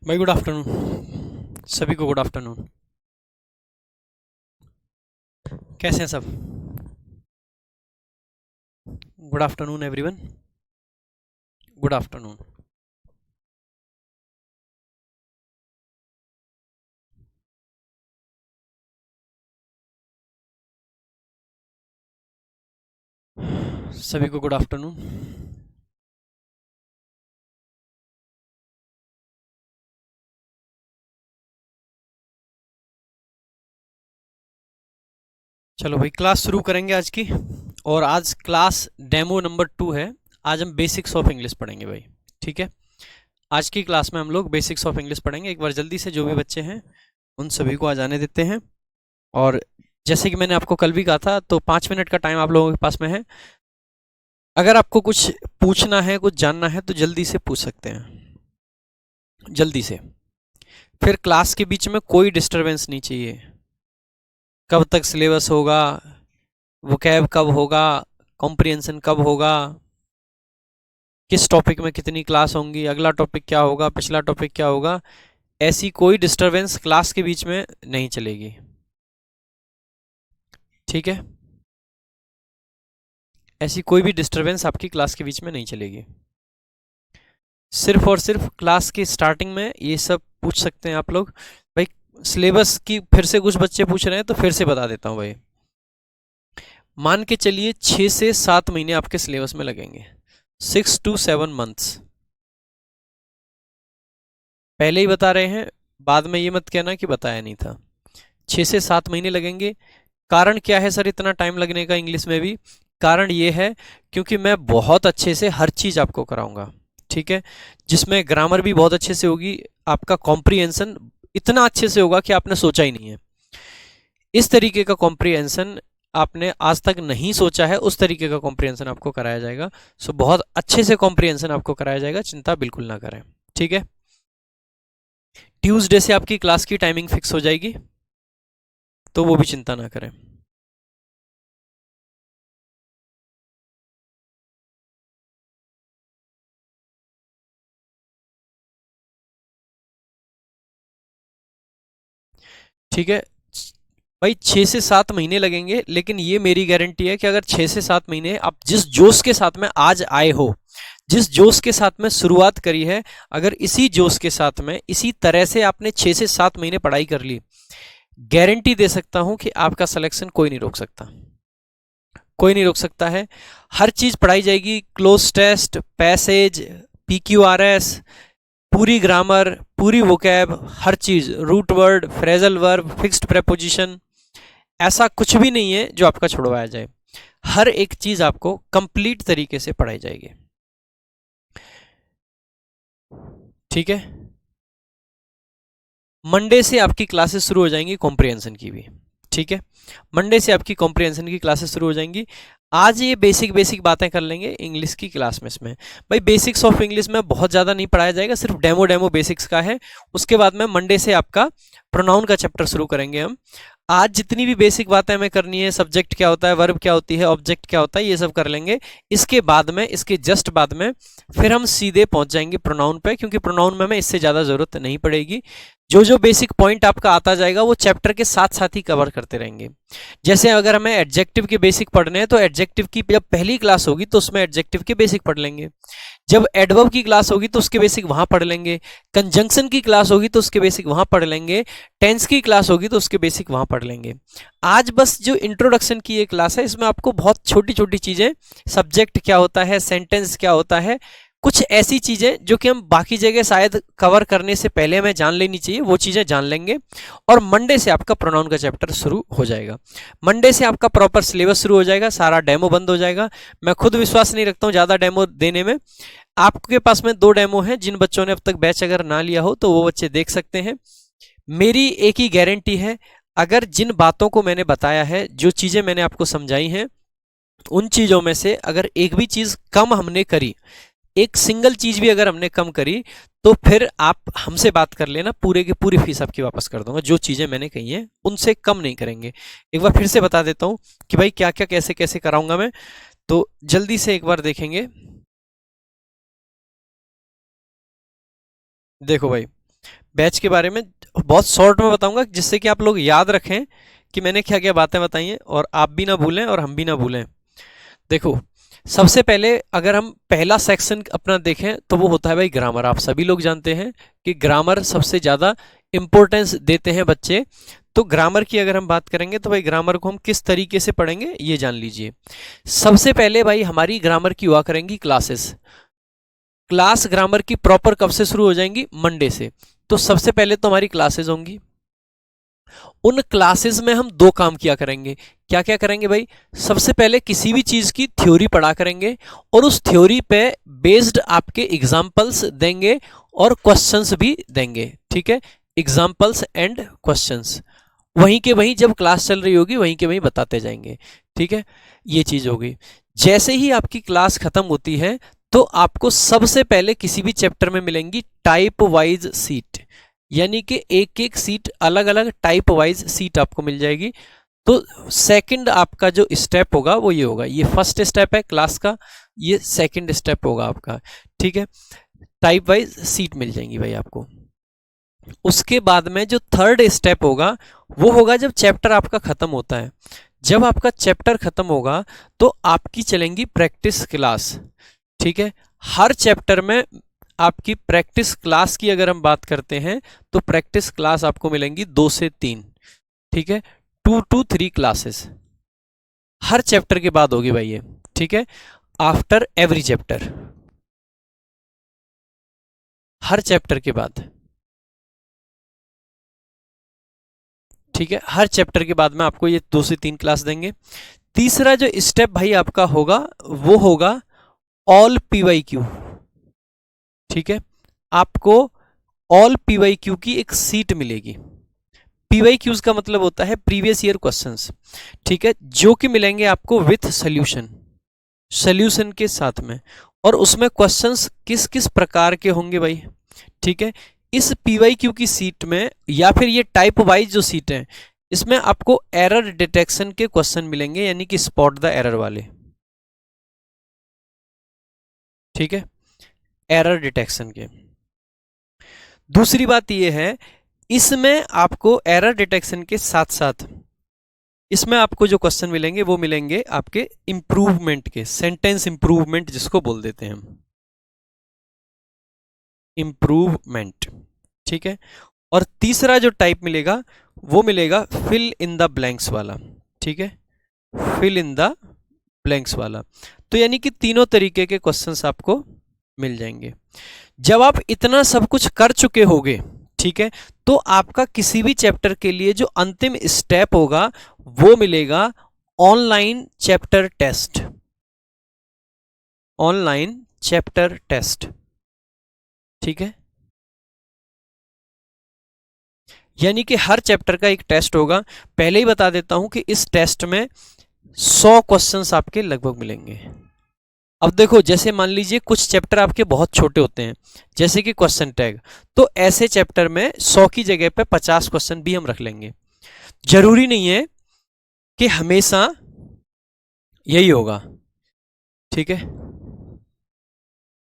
भाई good afternoon सभी को। Good afternoon. कैसे हैं सब? Good afternoon everyone. Good afternoon. सभी को गुड आफ्टरनून। चलो भाई, क्लास शुरू करेंगे आज की। और आज क्लास डेमो नंबर 2 है। आज हम बेसिक्स ऑफ इंग्लिश पढ़ेंगे भाई। ठीक है। आज की क्लास में हम लोग बेसिक्स ऑफ इंग्लिश पढ़ेंगे। एक बार जल्दी से जो भी बच्चे हैं उन सभी को आ जाने देते हैं। और जैसे कि मैंने आपको कल भी कहा था, तो 5 मिनट का टाइम आप लोगों के पास में है। अगर आपको कुछ पूछना है, कुछ जानना है, तो जल्दी से पूछ सकते हैं, जल्दी से। फिर क्लास के बीच में कोई डिस्टरबेंस नहीं चाहिए। कब तक सिलेबस होगा, वोकैब कब होगा, कॉम्प्रिहेंशन कब होगा, किस टॉपिक में कितनी क्लास होंगी, अगला टॉपिक क्या होगा, पिछला टॉपिक क्या होगा, ऐसी कोई डिस्टरबेंस क्लास के बीच में नहीं चलेगी। ठीक है। ऐसी कोई भी डिस्टरबेंस आपकी क्लास के बीच में नहीं चलेगी। सिर्फ और सिर्फ क्लास की स्टार्टिंग में ये सब पूछ सकते हैं आप लोग। भाई सिलेबस की फिर से कुछ बच्चे पूछ रहे हैं, तो फिर से बता देता हूँ भाई। मान के चलिए 6 से 7 महीने आपके सिलेबस में लगेंगे। 6 to 7 months। पहले ही बता रहे हैं, बाद में ये मत कहना कि बताया नहीं था। 6 से 7 महीने लगेंगे। कारण क्या है सर इतना टाइम लगने का इंग्लिश में भी? कारण ये है क्योंकि मैं बहुत अच्छे से हर चीज़ आपको कराऊंगा। ठीक है। जिसमें ग्रामर भी बहुत अच्छे से होगी, आपका कॉम्प्रिहेंशन इतना अच्छे से होगा कि आपने सोचा ही नहीं है। इस तरीके का कॉम्प्रिहेंशन आपने आज तक नहीं सोचा है, उस तरीके का कॉम्प्रिहेंशन आपको कराया जाएगा। सो बहुत अच्छे से कॉम्प्रिहेंशन आपको कराया जाएगा, चिंता बिल्कुल ना करें। ठीक है। ट्यूसडे से आपकी क्लास की टाइमिंग फिक्स हो जाएगी, तो वो भी चिंता ना करें। ठीक है भाई, 6 से 7 महीने लगेंगे, लेकिन ये मेरी गारंटी है कि अगर 6 से 7 महीने आप जिस जोश के साथ में आज आए हो, जिस जोश के साथ में शुरुआत करी है, अगर इसी जोश के साथ में इसी तरह से आपने 6 से 7 महीने पढ़ाई कर ली, गारंटी दे सकता हूं कि आपका सिलेक्शन कोई नहीं रोक सकता। कोई नहीं रोक सकता है। हर चीज पढ़ाई जाएगी, क्लोज टेस्ट, पैसेज, PQRS, पूरी ग्रामर, पूरी वोकैब, हर चीज, root word, phrasal verb, fixed preposition, ऐसा कुछ भी नहीं है जो आपका छुड़वाया जाए। हर एक चीज आपको कंप्लीट तरीके से पढ़ाई जाएगी। ठीक है। मंडे से आपकी क्लासेस शुरू हो जाएंगी कॉम्प्रिहेंशन की भी। ठीक है। मंडे से आपकी कॉम्प्रिहेंशन की क्लासेस शुरू हो जाएंगी। आज ये बेसिक बेसिक बातें कर लेंगे इंग्लिश की क्लास में। इसमें भाई बेसिक्स ऑफ इंग्लिश में बहुत ज़्यादा नहीं पढ़ाया जाएगा, सिर्फ डेमो डेमो बेसिक्स का है। उसके बाद में मंडे से आपका प्रोनाउन का चैप्टर शुरू करेंगे हम। आज जितनी भी बेसिक बातें हमें करनी है, सब्जेक्ट क्या होता है, वर्ब क्या होती है, ऑब्जेक्ट क्या होता है, ये सब कर लेंगे। इसके बाद में, इसके जस्ट बाद में फिर हम सीधे पहुंच जाएंगे प्रोनाउन पे, क्योंकि प्रोनाउन में हमें इससे ज़्यादा ज़रूरत नहीं पड़ेगी। जो जो बेसिक पॉइंट आपका आता जाएगा वो चैप्टर के साथ साथ ही कवर करते रहेंगे। जैसे अगर हमें एडजेक्टिव के बेसिक पढ़ने हैं, तो एडजेक्टिव की जब पहली क्लास होगी तो उसमें एडजेक्टिव के बेसिक पढ़ लेंगे। जब एडवर्ब की क्लास होगी तो उसके बेसिक वहां पढ़ लेंगे। कंजंक्शन की क्लास होगी तो उसके बेसिक वहां पढ़ लेंगे। टेंस की क्लास होगी तो उसके बेसिक वहां पढ़ लेंगे। आज बस जो इंट्रोडक्शन की ये क्लास है, इसमें आपको बहुत छोटी छोटी चीजें, सब्जेक्ट क्या होता है, सेंटेंस क्या होता है, कुछ ऐसी चीजें जो कि हम बाकी जगह शायद कवर करने से पहले हमें जान लेनी चाहिए, वो चीजें जान लेंगे। और मंडे से आपका प्रोनाउन का चैप्टर शुरू हो जाएगा। मंडे से आपका प्रॉपर सिलेबस शुरू हो जाएगा, सारा डेमो बंद हो जाएगा। मैं खुद विश्वास नहीं रखता हूँ ज़्यादा डेमो देने में। आपके पास में 2 डेमो हैं, जिन बच्चों ने अब तक बैच अगर ना लिया हो तो वो बच्चे देख सकते हैं। मेरी एक ही गारंटी है, अगर जिन बातों को मैंने बताया है, जो चीज़ें मैंने आपको समझाई हैं, उन चीज़ों में से अगर एक भी चीज़ कम हमने करी, एक सिंगल चीज भी अगर हमने कम करी, तो फिर आप हमसे बात कर लेना, पूरे की पूरी फीस आपकी वापस कर दूंगा। जो चीजें मैंने कही हैं उनसे कम नहीं करेंगे। एक बार फिर से बता देता हूं कि भाई क्या क्या कैसे कैसे कराऊंगा मैं, तो जल्दी से एक बार देखेंगे। देखो भाई, बैच के बारे में बहुत शॉर्ट में बताऊंगा, जिससे कि आप लोग याद रखें कि मैंने क्या क्या बातें बताई हैं, और आप भी ना भूलें और हम भी ना भूलें। देखो, सबसे पहले अगर हम पहला सेक्शन अपना देखें तो वो होता है भाई ग्रामर। आप सभी लोग जानते हैं कि ग्रामर सबसे ज़्यादा इम्पोर्टेंस देते हैं बच्चे। तो ग्रामर की अगर हम बात करेंगे तो भाई ग्रामर को हम किस तरीके से पढ़ेंगे ये जान लीजिए। सबसे पहले भाई हमारी ग्रामर की हुआ करेंगी क्लासेस। क्लास ग्रामर की प्रॉपर कब से शुरू हो जाएंगी? मंडे से। तो सबसे पहले तो हमारी क्लासेस होंगी। उन क्लासेस में हम दो काम किया करेंगे। क्या क्या करेंगे भाई? सबसे पहले किसी भी चीज की थ्योरी पढ़ा करेंगे, और उस थ्योरी पे बेस्ड आपके एग्जाम्पल्स देंगे और क्वेश्चंस भी देंगे। ठीक है, एग्जाम्पल्स एंड क्वेश्चंस वहीं के वहीं जब क्लास चल रही होगी वहीं के वहीं बताते जाएंगे। ठीक है, ये चीज होगी। जैसे ही आपकी क्लास खत्म होती है तो आपको सबसे पहले किसी भी चैप्टर में मिलेंगी टाइप वाइज सीट, यानी कि एक एक सीट अलग अलग टाइप वाइज सीट आपको मिल जाएगी। तो सेकंड आपका जो स्टेप होगा वो ये होगा, ये फर्स्ट स्टेप है क्लास का, ये सेकंड स्टेप होगा आपका। ठीक है, टाइप वाइज सीट मिल जाएंगी भाई आपको। उसके बाद में जो थर्ड स्टेप होगा वो होगा जब चैप्टर आपका खत्म होता है। जब आपका चैप्टर खत्म होगा तो आपकी चलेंगी प्रैक्टिस क्लास। ठीक है, हर चैप्टर में आपकी प्रैक्टिस क्लास की अगर हम बात करते हैं तो प्रैक्टिस क्लास आपको मिलेंगी 2 से 3। ठीक है, 2 to 3 क्लासेस हर चैप्टर के बाद होगी भाई ये। ठीक है, आफ्टर एवरी चैप्टर, हर चैप्टर के बाद। ठीक है, हर चैप्टर के बाद में आपको ये 2 से 3 क्लास देंगे। तीसरा जो स्टेप भाई आपका होगा वो होगा ऑल पीवाईक्यू। ठीक है, आपको ऑल पीवाईक्यू की एक सीट मिलेगी। पीवाईक्यूज का मतलब होता है प्रीवियस ईयर क्वेश्चंस। ठीक है, जो कि मिलेंगे आपको विथ सोल्यूशन, सोल्यूशन के साथ में। और उसमें क्वेश्चंस किस किस प्रकार के होंगे भाई? ठीक है, इस पीवाईक्यू की सीट में या फिर ये टाइप वाइज जो सीट है इसमें आपको एरर डिटेक्शन के क्वेश्चन मिलेंगे, यानी कि स्पॉट द एरर वाले। ठीक है, एरर डिटेक्शन के। दूसरी बात यह है, इसमें आपको एरर डिटेक्शन के साथ साथ इसमें आपको जो क्वेश्चन मिलेंगे वो मिलेंगे आपके इंप्रूवमेंट के, सेंटेंस इंप्रूवमेंट जिसको बोल देते हैं हम, इंप्रूवमेंट। ठीक है, और तीसरा जो टाइप मिलेगा वो मिलेगा फिल इन द ब्लैंक्स वाला। ठीक है, फिल इन द ब्लैंक्स वाला। तो यानी कि तीनों तरीके के क्वेश्चंस आपको मिल जाएंगे। जब आप इतना सब कुछ कर चुके होगे, ठीक है, तो आपका किसी भी चैप्टर के लिए जो अंतिम स्टेप होगा वो मिलेगा online chapter test. Online chapter test. ठीक है, यानी कि हर चैप्टर का एक टेस्ट होगा। पहले ही बता देता हूं कि इस टेस्ट में 100 क्वेश्चंस आपके लगभग मिलेंगे। अब देखो, जैसे मान लीजिए कुछ चैप्टर आपके बहुत छोटे होते हैं, जैसे कि क्वेश्चन टैग, तो ऐसे चैप्टर में 100 की जगह पे 50 क्वेश्चन भी हम रख लेंगे। जरूरी नहीं है कि हमेशा यही होगा। ठीक है,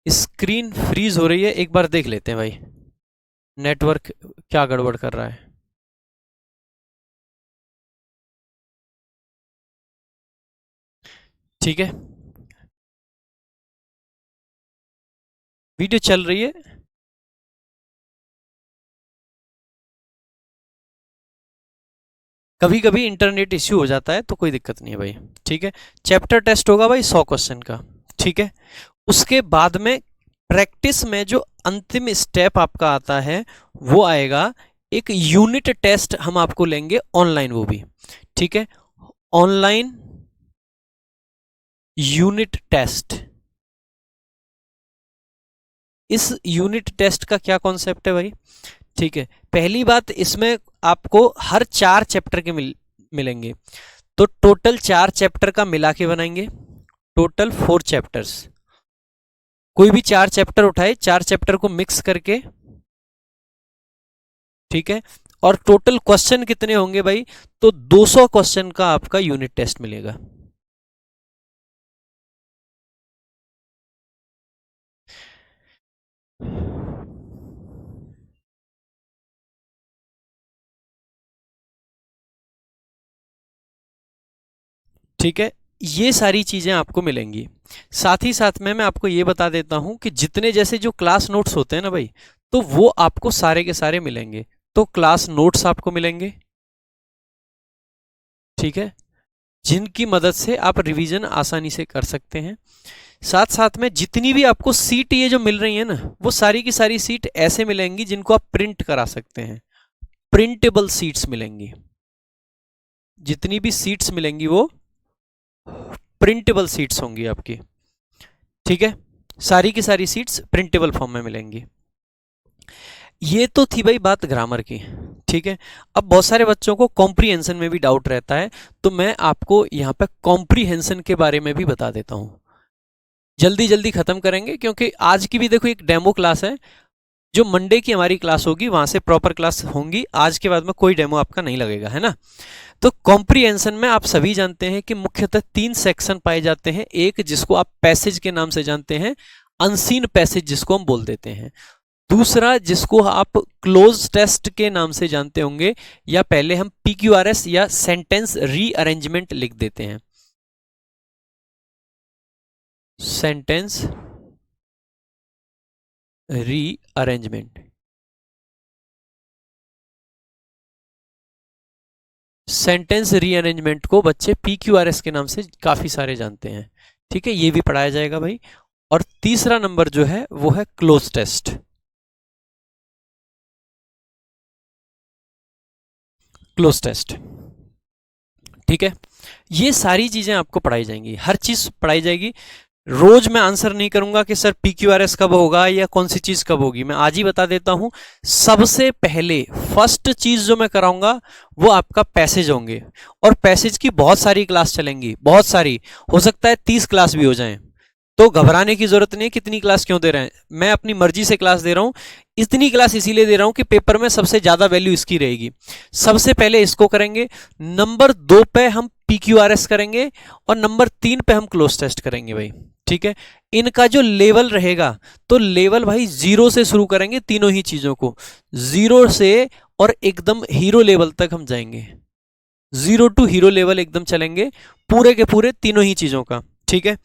स्क्रीन फ्रीज हो रही है, एक बार देख लेते हैं भाई नेटवर्क क्या गड़बड़ कर रहा है। ठीक है, वीडियो चल रही है। कभी कभी इंटरनेट इश्यू हो जाता है तो कोई दिक्कत नहीं है भाई। ठीक है, चैप्टर टेस्ट होगा भाई 100 क्वेश्चन का। ठीक है, उसके बाद में प्रैक्टिस में जो अंतिम स्टेप आपका आता है वो आएगा एक यूनिट टेस्ट हम आपको लेंगे ऑनलाइन, वो भी। ठीक है, ऑनलाइन यूनिट टेस्ट। इस यूनिट टेस्ट का क्या कॉन्सेप्ट है भाई? ठीक है, पहली बात, इसमें आपको हर 4 चैप्टर के मिलेंगे। तो टोटल 4 चैप्टर का मिला के बनाएंगे, टोटल 4 चैप्टर्स। कोई भी 4 चैप्टर उठाए, 4 चैप्टर को मिक्स करके। ठीक है, और टोटल क्वेश्चन कितने होंगे भाई? तो 200 क्वेश्चन का आपका यूनिट टेस्ट मिलेगा। ठीक है, ये सारी चीजें आपको मिलेंगी। साथ ही साथ में मैं आपको ये बता देता हूं कि जितने जैसे जो क्लास नोट्स होते हैं ना भाई, तो वो आपको सारे के सारे मिलेंगे। तो क्लास नोट्स आपको मिलेंगे, ठीक है, जिनकी मदद से आप रिवीजन आसानी से कर सकते हैं। साथ साथ में जितनी भी आपको सीट ये जो मिल रही है ना, वो सारी की सारी सीट ऐसे मिलेंगी जिनको आप प्रिंट करा सकते हैं, प्रिंटेबल सीट्स मिलेंगी। जितनी भी सीट्स मिलेंगी वो प्रिंटेबल सीट्स होंगी आपकी, ठीक है, सारी की सारी सीट्स प्रिंटेबल फॉर्म में मिलेंगी। ये तो थी भाई बात ग्रामर की, ठीक है। अब बहुत सारे बच्चों को कॉम्प्रीहेंशन में भी डाउट रहता है, तो मैं आपको यहाँ पे कॉम्प्रीहेंशन के बारे में भी बता देता हूँ। जल्दी जल्दी खत्म करेंगे क्योंकि आज की भी देखो एक डेमो क्लास है, जो मंडे की हमारी क्लास होगी वहां से प्रॉपर क्लास होंगी, आज के बाद में कोई डेमो आपका नहीं लगेगा, है ना। तो कॉम्प्रीहेंशन में आप सभी जानते हैं कि मुख्यतः 3 सेक्शन पाए जाते हैं। एक जिसको आप पैसेज के नाम से जानते हैं, अनसीन पैसेज जिसको हम बोल देते हैं। दूसरा जिसको आप क्लोज टेस्ट के नाम से जानते होंगे, या पहले हम PQRS या सेंटेंस रीअरेंजमेंट लिख देते हैं, सेंटेंस रीअरेंजमेंट। सेंटेंस रीअरेंजमेंट को बच्चे PQRS के नाम से काफी सारे जानते हैं, ठीक है, ये भी पढ़ाया जाएगा भाई। और तीसरा नंबर जो है वो है क्लोज टेस्ट, क्लोज टेस्ट, ठीक है। ये सारी चीजें आपको पढ़ाई जाएंगी, हर चीज पढ़ाई जाएगी। रोज मैं आंसर नहीं करूंगा कि सर PQRS कब होगा या कौन सी चीज कब होगी, मैं आज ही बता देता हूं। सबसे पहले फर्स्ट चीज जो मैं कराऊंगा वो आपका पैसेज होंगे, और पैसेज की बहुत सारी क्लास चलेंगी, बहुत सारी, हो सकता है 30 क्लास भी हो जाएं। तो घबराने की जरूरत नहीं है, कितनी क्लास क्यों दे रहे हैं, मैं अपनी मर्जी से क्लास दे रहा हूं। इतनी क्लास इसीलिए दे रहा हूं कि पेपर में सबसे ज्यादा वैल्यू इसकी रहेगी। सबसे पहले इसको करेंगे, नंबर 2 पे हम PQRS करेंगे, और नंबर 3 पे हम क्लोज टेस्ट करेंगे भाई, ठीक है। इनका जो लेवल रहेगा, तो लेवल भाई 0 से शुरू करेंगे तीनों ही चीजों को, 0 से और एकदम हीरो लेवल तक हम जाएंगे, 0 टू हीरो लेवल एकदम चलेंगे पूरे के पूरे तीनों ही चीजों का, ठीक है।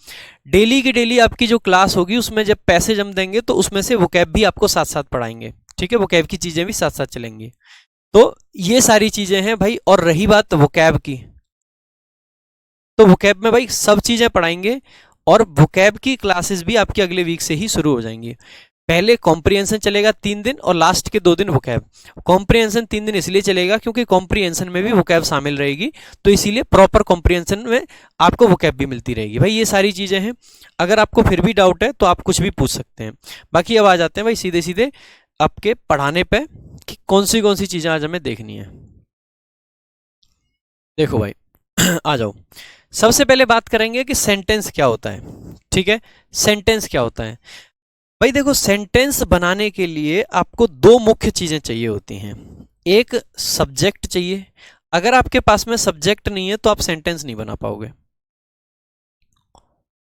डेली की डेली आपकी जो क्लास होगी उसमें जब पैसेज हम देंगे तो उसमें से वोकैब भी आपको साथ साथ पढ़ाएंगे, ठीक है, वोकैब की चीजें भी साथ साथ चलेंगी। तो ये सारी चीजें हैं भाई। और रही बात वोकैब की, तो वोकैब में भाई सब चीजें पढ़ाएंगे, और वोकैब की क्लासेस भी आपके अगले वीक से ही शुरू हो जाएंगी। पहले कॉम्प्रिहेंशन चलेगा 3 दिन, और लास्ट के 2 दिन वोकैब। कॉम्प्रिहेंशन 3 दिन इसलिए चलेगा क्योंकि कॉम्प्रिहेंशन में भी वोकैब शामिल रहेगी, तो इसीलिए प्रॉपर कॉम्प्रिहेंशन में आपको वोकैब भी मिलती रहेगी भाई। ये सारी चीजें हैं, अगर आपको फिर भी डाउट है तो आप कुछ भी पूछ सकते हैं। बाकी अब आ जाते हैं भाई सीधे सीधे आपके पढ़ाने पे, कि कौन सी चीजें आज हमें देखनी है। देखो भाई आ जाओ, सबसे पहले बात करेंगे कि सेंटेंस क्या होता है, ठीक है। सेंटेंस क्या होता है भाई, देखो सेंटेंस बनाने के लिए आपको 2 मुख्य चीजें चाहिए होती हैं। एक सब्जेक्ट चाहिए, अगर आपके पास में सब्जेक्ट नहीं है तो आप सेंटेंस नहीं बना पाओगे।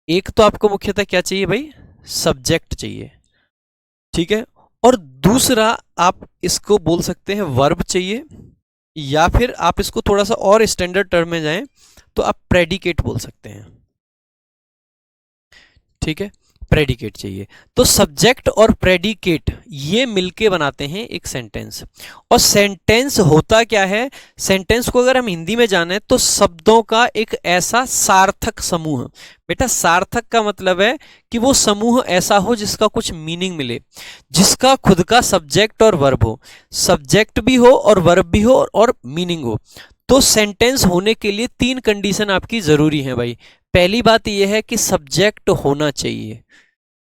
एक तो आपको मुख्यतः क्या चाहिए भाई, सब्जेक्ट चाहिए, ठीक है। और दूसरा आप इसको बोल सकते हैं वर्ब चाहिए, या फिर आप इसको थोड़ा सा और स्टैंडर्ड टर्म में जाएं तो आप प्रेडिकेट बोल सकते हैं, ठीक है, प्रेडिकेट चाहिए। तो सब्जेक्ट और प्रेडिकेट ये मिलके बनाते हैं एक सेंटेंस। और सेंटेंस होता क्या है, सेंटेंस को अगर हम हिंदी में जाने तो शब्दों का एक ऐसा सार्थक समूह। बेटा सार्थक का मतलब है कि वो समूह ऐसा हो जिसका कुछ मीनिंग मिले, जिसका खुद का सब्जेक्ट और वर्ब हो, सब्जेक्ट भी हो और वर्ब भी हो और मीनिंग हो। तो सेंटेंस होने के लिए 3 कंडीशन आपकी जरूरी है भाई। पहली बात यह है कि सब्जेक्ट होना चाहिए,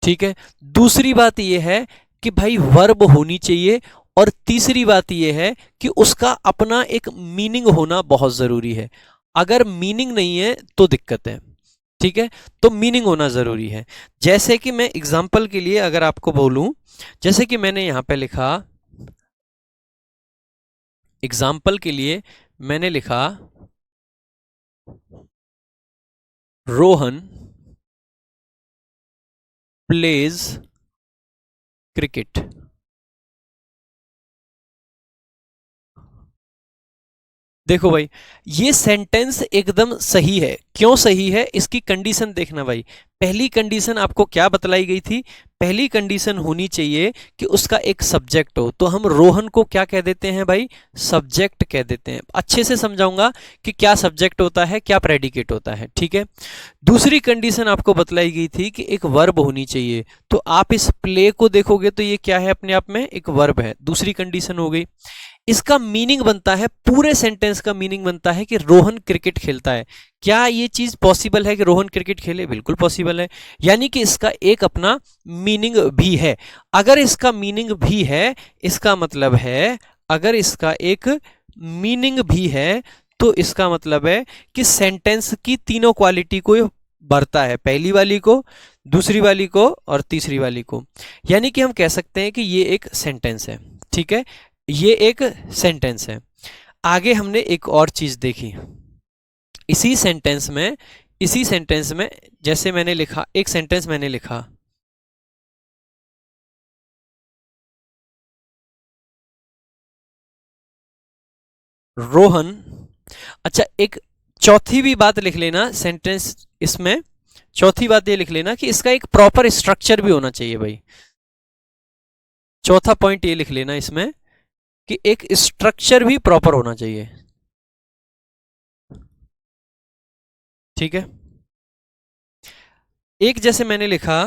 ठीक है। दूसरी बात यह है कि भाई वर्ब होनी चाहिए, और तीसरी बात यह है कि उसका अपना एक मीनिंग होना बहुत जरूरी है। अगर मीनिंग नहीं है तो दिक्कत है, ठीक है। तो मीनिंग होना जरूरी है। जैसे कि मैं एग्जांपल के लिए अगर आपको बोलूं, जैसे कि मैंने यहां पे लिखा, एग्जांपल के लिए मैंने लिखा रोहन प्लेज क्रिकेट। देखो भाई, ये सेंटेंस एकदम सही है। क्यों सही है, इसकी कंडीशन देखना भाई। पहली कंडीशन आपको क्या बतलाई गई थी? पहली कंडीशन होनी चाहिए कि उसका एक सब्जेक्ट हो। तो हम रोहन को क्या कह देते हैं भाई? सब्जेक्ट कह देते हैं। अच्छे से समझाऊंगा कि क्या सब्जेक्ट होता है, क्या प्रेडिकेट होता है, ठीक है। दूसरी कंडीशन आपको बतलाई गई थी कि एक वर्ब होनी चाहिए। तो आप इस प्ले को देखोगे तो ये क्या है? अपने आप में एक वर्ब है। दूसरी कंडीशन हो गई। इसका मीनिंग बनता है, पूरे सेंटेंस का मीनिंग बनता है कि रोहन क्रिकेट खेलता है। क्या ये चीज पॉसिबल है कि रोहन क्रिकेट खेले? बिल्कुल पॉसिबल है। यानी कि इसका एक अपना मीनिंग भी है। अगर इसका मीनिंग भी है, इसका मतलब है, अगर इसका एक मीनिंग भी है तो इसका मतलब है कि सेंटेंस की तीनों क्वालिटी को भरता है, पहली वाली को, दूसरी वाली को और तीसरी वाली को। यानी कि हम कह सकते हैं कि ये एक सेंटेंस है, ठीक है, ये एक सेंटेंस है। आगे हमने एक और चीज देखी इसी सेंटेंस में जैसे मैंने लिखा, एक सेंटेंस मैंने लिखा, रोहन। अच्छा, एक चौथी भी बात लिख लेना सेंटेंस इसमें, चौथी बात ये लिख लेना कि इसका एक प्रॉपर स्ट्रक्चर भी होना चाहिए भाई। चौथा पॉइंट ये लिख लेना इसमें कि एक स्ट्रक्चर भी प्रॉपर होना चाहिए, ठीक है। एक जैसे मैंने लिखा,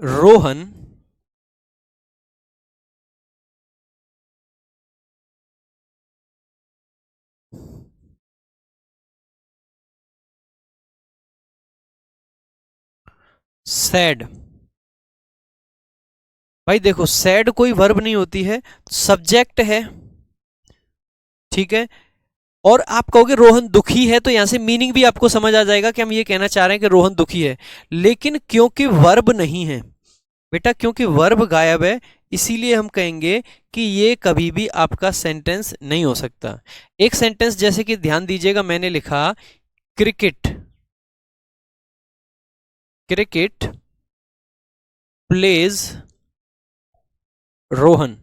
रोहन सैड। भाई देखो, सैड कोई वर्ब नहीं होती है, सब्जेक्ट है, ठीक है। और आप कहोगे रोहन दुखी है, तो यहां से मीनिंग भी आपको समझ आ जाएगा कि हम ये कहना चाह रहे हैं कि रोहन दुखी है। लेकिन क्योंकि वर्ब नहीं है बेटा, क्योंकि वर्ब गायब है, इसीलिए हम कहेंगे कि ये कभी भी आपका सेंटेंस नहीं हो सकता। एक सेंटेंस जैसे कि ध्यान दीजिएगा, मैंने लिखा क्रिकेट, क्रिकेट प्लेज रोहन।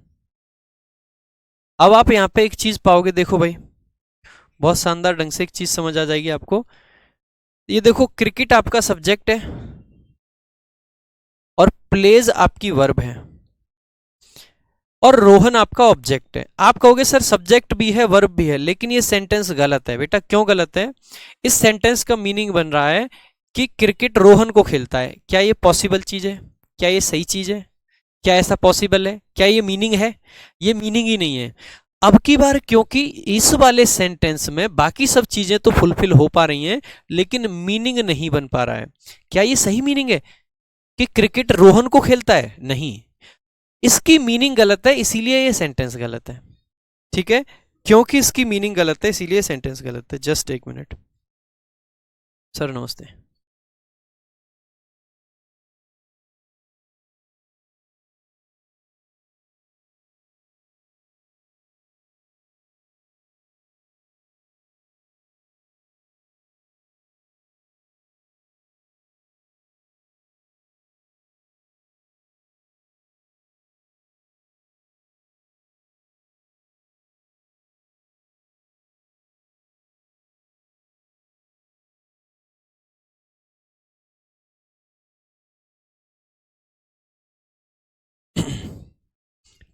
अब आप यहां पे एक चीज पाओगे, देखो भाई, बहुत शानदार ढंग से एक चीज समझ आ जाएगी आपको। ये देखो, क्रिकेट आपका सब्जेक्ट है और प्लेज आपकी वर्ब है और रोहन आपका ऑब्जेक्ट है। आप कहोगे सर सब्जेक्ट भी है वर्ब भी है, लेकिन ये सेंटेंस गलत है बेटा। क्यों गलत है? इस सेंटेंस का मीनिंग बन रहा है कि क्रिकेट रोहन को खेलता है। क्या ये पॉसिबल चीज है? क्या ये सही चीज है? क्या ऐसा पॉसिबल है? क्या ये मीनिंग है? ये मीनिंग ही नहीं है। अब की बार क्योंकि इस वाले सेंटेंस में बाकी सब चीजें तो फुलफिल हो पा रही हैं, लेकिन मीनिंग नहीं बन पा रहा है। क्या ये सही मीनिंग है कि क्रिकेट रोहन को खेलता है? नहीं, इसकी मीनिंग गलत है, इसीलिए ये सेंटेंस गलत है, ठीक है। क्योंकि इसकी मीनिंग गलत है, इसीलिए सेंटेंस गलत है। जस्ट एक मिनट सर, नमस्ते।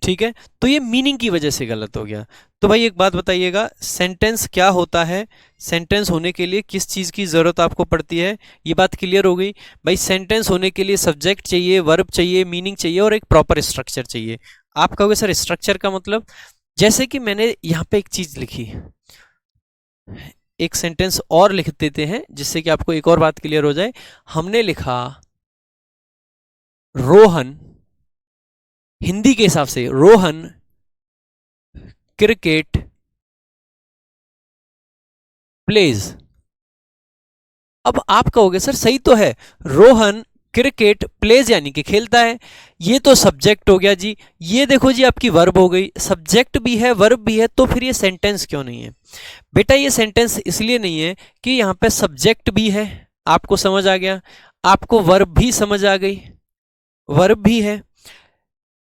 ठीक है, तो ये मीनिंग की वजह से गलत हो गया। तो भाई एक बात बताइएगा, सेंटेंस क्या होता है? सेंटेंस होने के लिए किस चीज़ की ज़रूरत आपको पड़ती है? ये बात क्लियर हो गई भाई। सेंटेंस होने के लिए सब्जेक्ट चाहिए, वर्ब चाहिए, मीनिंग चाहिए और एक प्रॉपर स्ट्रक्चर चाहिए। आप कहोगे सर स्ट्रक्चर का मतलब? जैसे कि मैंने यहाँ पे एक चीज़ लिखी, एक सेंटेंस और लिख देते हैं जिससे कि आपको एक और बात क्लियर हो जाए। हमने लिखा रोहन, हिंदी के हिसाब से रोहन क्रिकेट प्लेज। अब आप कहोगे सर सही तो है, रोहन क्रिकेट प्लेज यानी कि खेलता है। ये तो सब्जेक्ट हो गया जी। ये देखो जी आपकी वर्ब हो गई। सब्जेक्ट भी है, वर्ब भी है, तो फिर ये सेंटेंस क्यों नहीं है? बेटा ये सेंटेंस इसलिए नहीं है कि यहाँ पे सब्जेक्ट भी है, आपको समझ आ गया, आपको वर्ब भी समझ आ गई, वर्ब भी है,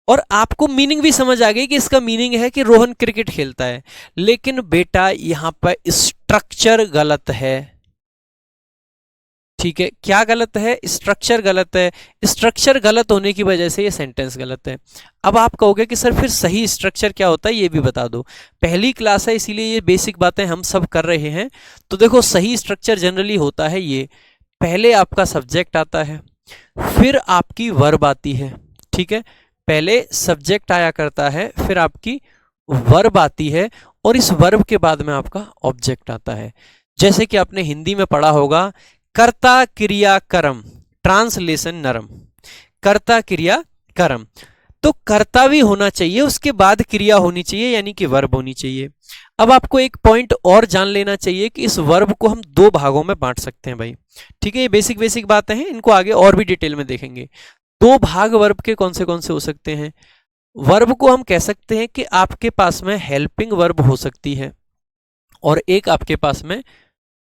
और आपको मीनिंग भी समझ आ गई कि इसका मीनिंग है कि रोहन क्रिकेट खेलता है, लेकिन बेटा यहां पर स्ट्रक्चर गलत है। ठीक है, क्या गलत है? स्ट्रक्चर गलत है। स्ट्रक्चर गलत होने की वजह से ये सेंटेंस गलत है। अब आप कहोगे कि सर फिर सही स्ट्रक्चर क्या होता है, ये भी बता दो। पहली क्लास है इसीलिए ये बेसिक बातें हम सब कर रहे हैं। तो देखो सही स्ट्रक्चर जनरली होता है ये, पहले आपका सब्जेक्ट आता है, फिर आपकी वर्ब आती है। ठीक है, पहले सब्जेक्ट आया करता है, फिर आपकी वर्ब आती है, और इस वर्ब के बाद में आपका ऑब्जेक्ट आता है। जैसे कि आपने हिंदी में पढ़ा होगा, कर्ता क्रिया कर्म, ट्रांसलेशन नरम। कर्ता क्रिया कर्म, तो कर्ता भी होना चाहिए, उसके बाद क्रिया होनी चाहिए, यानी कि वर्ब होनी चाहिए। अब आपको एक पॉइंट और जान लेना चाहिए कि इस वर्ब को हम दो भागों में बांट सकते हैं भाई। ठीक है, ये बेसिक बेसिक बातें हैं, इनको आगे और भी डिटेल में देखेंगे। दो भाग वर्ब के कौन से हो सकते हैं? वर्ब को हम कह सकते हैं कि आपके पास में हेल्पिंग वर्ब हो सकती है, और एक आपके पास में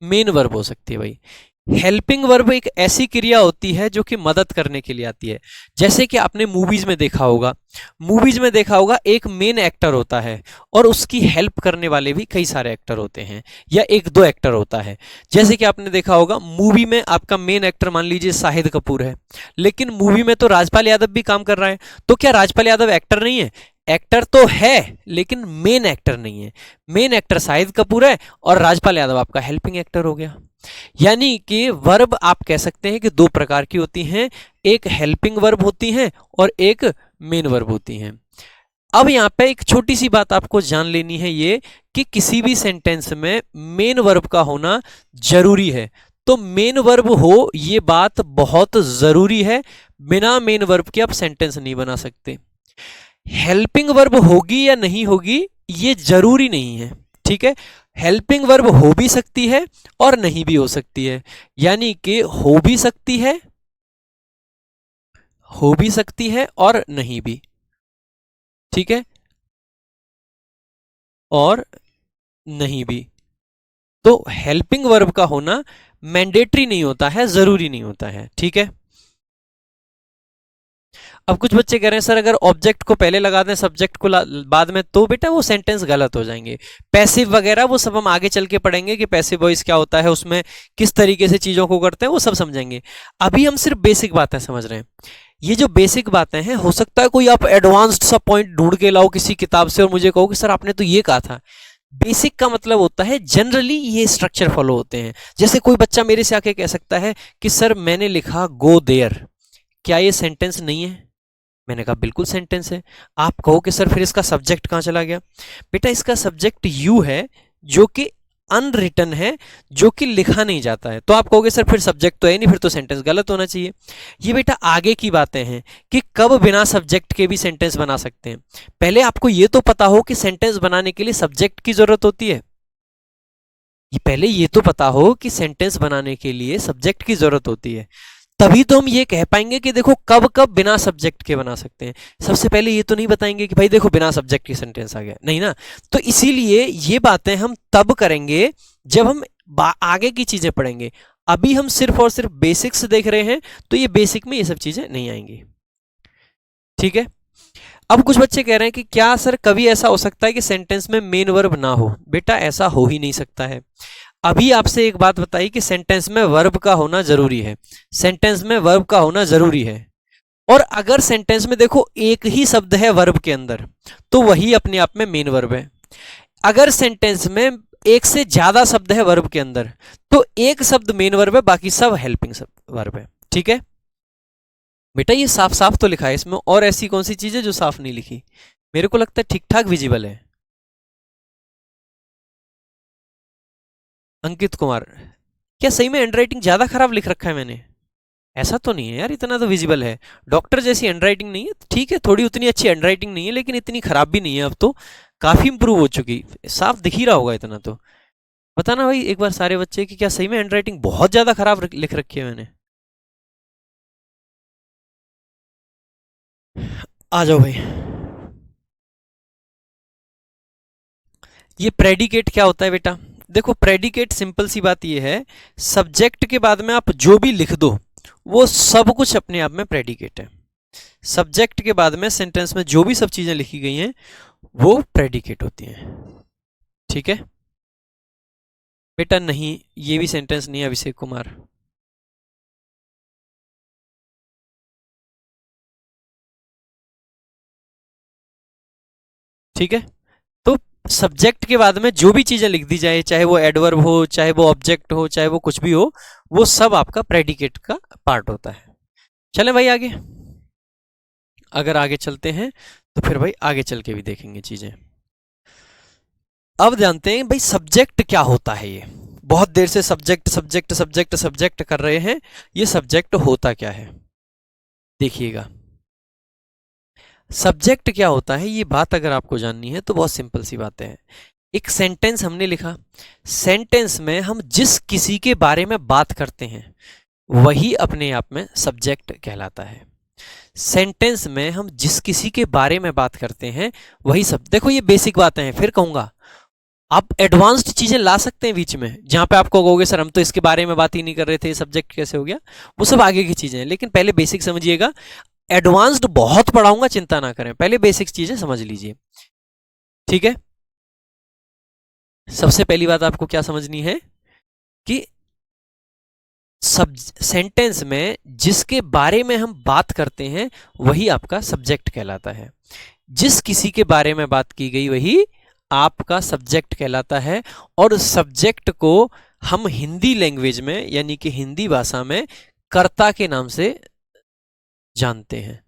मेन वर्ब हो सकती है भाई। हेल्पिंग वर्ब एक ऐसी क्रिया होती है जो कि मदद करने के लिए आती है। जैसे कि आपने मूवीज में देखा होगा, एक मेन एक्टर होता है और उसकी हेल्प करने वाले भी कई सारे एक्टर होते हैं, या एक दो एक्टर होता है। जैसे कि आपने देखा होगा मूवी में आपका मेन एक्टर मान लीजिए शाहिद कपूर है, लेकिन मूवी में तो राजपाल यादव भी काम कर रहा है। तो क्या राजपाल यादव एक्टर नहीं है? एक्टर तो है, लेकिन मेन एक्टर नहीं है। मेन एक्टर शाहिद कपूर है और राजपाल यादव आपका हेल्पिंग एक्टर हो गया। यानी कि वर्ब आप कह सकते हैं कि दो प्रकार की होती हैं, एक हेल्पिंग वर्ब होती हैं और एक मेन वर्ब होती हैं। अब यहां पे एक छोटी सी बात आपको जान लेनी है, ये कि किसी भी सेंटेंस में मेन वर्ब का होना जरूरी है। तो मेन वर्ब हो, ये बात बहुत जरूरी है। बिना मेन वर्ब के आप सेंटेंस नहीं बना सकते। हेल्पिंग वर्ब होगी या नहीं होगी ये जरूरी नहीं है। ठीक है, हेल्पिंग वर्ब हो भी सकती है और नहीं भी हो सकती है, यानी कि हो भी सकती है और नहीं भी। ठीक है, और नहीं भी। तो हेल्पिंग वर्ब का होना मैंडेटरी नहीं होता है, जरूरी नहीं होता है। ठीक है, अब कुछ बच्चे कह रहे हैं सर अगर ऑब्जेक्ट को पहले लगा दें सब्जेक्ट को बाद में, तो बेटा वो सेंटेंस गलत हो जाएंगे। पैसिव वगैरह वो सब हम आगे चल के पढ़ेंगे कि पैसिव वॉइस क्या होता है, उसमें किस तरीके से चीजों को करते हैं, वो सब समझेंगे। अभी हम सिर्फ बेसिक बातें समझ रहे हैं। ये जो बेसिक बातें हैं, हो सकता है कोई आप एडवांस्ड सा पॉइंट ढूंढ के लाओ किसी किताब से और मुझे कहो कि सर आपने तो ये कहा था। बेसिक का मतलब होता है जनरली ये स्ट्रक्चर फॉलो होते हैं। जैसे कोई बच्चा मेरे से आके कह सकता है कि सर मैंने लिखा गो देयर, क्या ये सेंटेंस नहीं है? मैंने कहा बिल्कुल सेंटेंस है। आप कहो कि सर फिर इसका सब्जेक्ट कहां चला गया? बेटा इसका सब्जेक्ट यू है, जो कि अनरिटन है, जो कि लिखा नहीं जाता है। तो आप कहोगे सर फिर सब्जेक्ट तो है नहीं, फिर तो सेंटेंस गलत होना चाहिए। ये बेटा आगे की बातें हैं कि कब बिना सब्जेक्ट के भी सेंटेंस बना सकते हैं। पहले आपको ये तो पता हो कि सेंटेंस बनाने के लिए सब्जेक्ट की जरूरत होती है। पहले ये तो पता हो कि सेंटेंस बनाने के लिए सब्जेक्ट की जरूरत होती है, तभी तो हम ये कह पाएंगे कि देखो कब कब बिना सब्जेक्ट के बना सकते हैं। सबसे पहले ये तो नहीं बताएंगे कि भाई देखो बिना सब्जेक्ट के सेंटेंस आ गया, नहीं ना। तो इसीलिए ये बातें हम तब करेंगे जब हम आगे की चीजें पढ़ेंगे। अभी हम सिर्फ और सिर्फ बेसिक्स देख रहे हैं, तो ये बेसिक में ये सब चीजें नहीं आएंगी। ठीक है, अब कुछ बच्चे कह रहे हैं कि क्या सर कभी ऐसा हो सकता है कि सेंटेंस में मेन वर्ब ना हो? बेटा ऐसा हो ही नहीं सकता है। अभी आपसे एक बात बताई कि सेंटेंस में वर्ब का होना जरूरी है, सेंटेंस में वर्ब का होना जरूरी है। और अगर सेंटेंस में देखो एक ही शब्द है वर्ब के अंदर, तो वही अपने आप में मेन वर्ब है। अगर सेंटेंस में एक से ज्यादा शब्द है वर्ब के अंदर, तो एक शब्द मेन वर्ब है, बाकी सब हेल्पिंग वर्ब है। ठीक है बेटा, ये साफ साफ तो लिखा है इसमें, और ऐसी कौन सी चीज है जो साफ नहीं लिखी? मेरे को लगता है ठीक ठाक विजिबल है। अंकित कुमार, क्या सही में हैंडराइटिंग ज्यादा खराब लिख रखा है मैंने? ऐसा तो नहीं है यार, इतना तो विजिबल है। डॉक्टर जैसी हैंडराइटिंग नहीं है, ठीक है थोड़ी उतनी अच्छी हैंडराइटिंग नहीं है, लेकिन इतनी खराब भी नहीं है। अब तो काफी इंप्रूव हो चुकी, साफ दिख ही रहा होगा इतना तो। बताना भाई एक बार सारे बच्चे कि क्या सही में हैंडराइटिंग बहुत ज्यादा खराब लिख रखी है मैंने? आ जाओ भाई। ये प्रेडिकेट क्या होता है बेटा? देखो प्रेडिकेट सिंपल सी बात ये है, सब्जेक्ट के बाद में आप जो भी लिख दो वो सब कुछ अपने आप में प्रेडिकेट है। सब्जेक्ट के बाद में सेंटेंस में जो भी सब चीजें लिखी गई हैं वो प्रेडिकेट होती हैं। ठीक है बेटा, नहीं ये भी सेंटेंस नहीं है अभिषेक कुमार। ठीक है, तो सब्जेक्ट के बाद में जो भी चीजें लिख दी जाए, चाहे वो एडवर्ब हो, चाहे वो ऑब्जेक्ट हो, चाहे वो कुछ भी हो, वो सब आपका प्रेडिकेट का पार्ट होता है। चलें भाई आगे। अगर आगे चलते हैं तो फिर भाई आगे चल के भी देखेंगे चीजें। अब जानते हैं भाई सब्जेक्ट क्या होता है। ये बहुत देर से सब्जेक्ट सब्जेक्ट सब्जेक्ट सब्जेक्ट कर रहे हैं, ये सब्जेक्ट होता क्या है देखिएगा। सब्जेक्ट क्या होता है ये बात अगर आपको जाननी है तो बहुत सिंपल सी बात है। एक सेंटेंस हमने लिखा, सेंटेंस में हम जिस किसी के बारे में बात करते हैं वही अपने आप में सब्जेक्ट कहलाता है। सेंटेंस में हम जिस किसी के बारे में बात करते हैं वही सब, देखो ये बेसिक बातें हैं, फिर कहूंगा आप एडवांस्ड चीजें ला सकते हैं बीच में, जहां पे आपको कहोगे सर हम तो इसके बारे में बात ही नहीं कर रहे थे, सब्जेक्ट कैसे हो गया, वो सब आगे की चीजें हैं, लेकिन पहले बेसिक समझिएगा। एडवांस्ड बहुत पढ़ाऊंगा, चिंता ना करें, पहले बेसिक चीजें समझ लीजिए। ठीक है, सबसे पहली बात आपको क्या समझनी है कि सब सेंटेंस में जिसके बारे में हम बात करते हैं वही आपका सब्जेक्ट कहलाता है। जिस किसी के बारे में बात की गई वही आपका सब्जेक्ट कहलाता है। और सब्जेक्ट को हम हिंदी लैंग्वेज में यानी कि हिंदी भाषा में कर्ता के नाम से जानते हैं।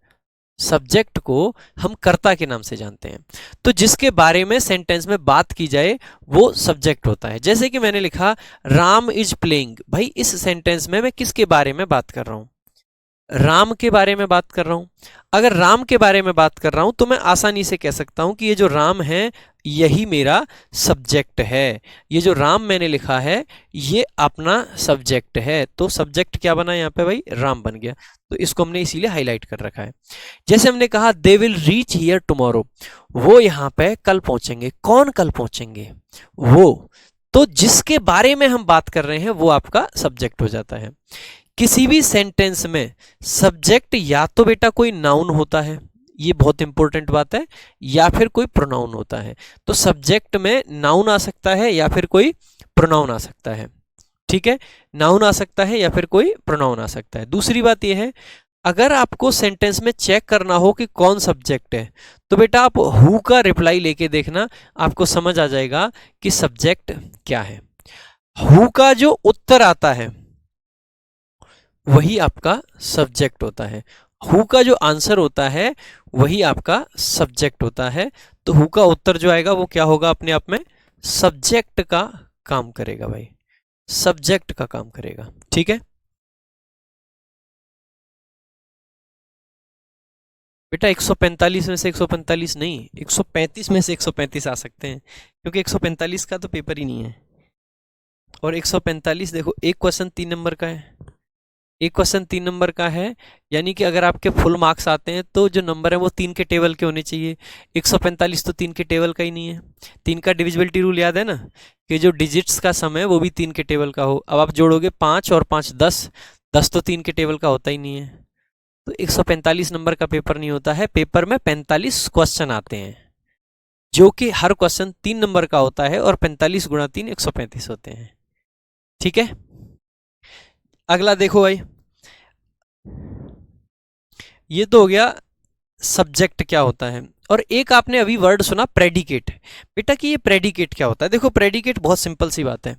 सब्जेक्ट को हम कर्ता के नाम से जानते हैं। तो जिसके बारे में सेंटेंस में बात की जाए वो सब्जेक्ट होता है। जैसे कि मैंने लिखा राम इज प्लेइंग, भाई इस सेंटेंस में मैं किसके बारे में बात कर रहा हूं, राम के बारे में बात कर रहा हूं। अगर राम के बारे में बात कर रहा हूं तो मैं आसानी से कह सकता हूं कि ये जो राम है यही मेरा सब्जेक्ट है। ये जो राम मैंने लिखा है ये अपना सब्जेक्ट है। तो सब्जेक्ट क्या बना यहां पे भाई, राम बन गया। तो इसको हमने इसीलिए हाईलाइट कर रखा है। जैसे हमने कहा they will reach here tomorrow, वो यहां पे कल पहुंचेंगे। कौन कल पहुंचेंगे, वो। तो जिसके बारे में हम बात कर रहे हैं वो आपका सब्जेक्ट हो जाता है। किसी भी सेंटेंस में सब्जेक्ट या तो बेटा कोई नाउन होता है, ये बहुत इंपॉर्टेंट बात है, या फिर कोई प्रोनाउन होता है। तो सब्जेक्ट में नाउन आ सकता है या फिर कोई प्रोनाउन आ सकता है। ठीक है, नाउन आ सकता है या फिर कोई प्रोनाउन आ सकता है। दूसरी बात यह है, अगर आपको सेंटेंस में चेक करना हो कि कौन सब्जेक्ट है तो बेटा आप हु का रिप्लाई लेके देखना, आपको समझ आ जाएगा कि सब्जेक्ट क्या है। हु का जो उत्तर आता है वही आपका सब्जेक्ट होता है। हु का जो आंसर होता है वही आपका सब्जेक्ट होता है। तो हु का उत्तर जो आएगा वो क्या होगा, अपने आप में सब्जेक्ट का काम करेगा भाई, सब्जेक्ट का काम करेगा। ठीक है बेटा, 145 में से 145 नहीं, 135 में से 135 आ सकते हैं, क्योंकि 145 का तो पेपर ही नहीं है। और 145 देखो, एक क्वेश्चन 3 नंबर का है, एक क्वेश्चन 3 नंबर का है, यानी कि अगर आपके फुल मार्क्स आते हैं तो जो नंबर है वो 3 के टेबल के होने चाहिए। 145 तो 3 के टेबल का ही नहीं है। 3 का डिविजिबिलिटी रूल याद है ना, कि जो डिजिट्स का सम है वो भी 3 के टेबल का हो। अब आप जोड़ोगे 5 और 5 10, 10 तो 3 के टेबल का होता ही नहीं है। तो 145 नंबर का पेपर नहीं होता है, पेपर में 45 क्वेश्चन आते हैं, जो कि हर क्वेश्चन 3 नंबर का होता है, और 45 गुणा 3 135 होते हैं। ठीक है, अगला देखो भाई, ये तो हो गया सब्जेक्ट क्या होता है। और एक आपने अभी वर्ड सुना प्रेडिकेट, बेटा कि ये प्रेडिकेट क्या होता है। देखो प्रेडिकेट बहुत सिंपल सी बात है,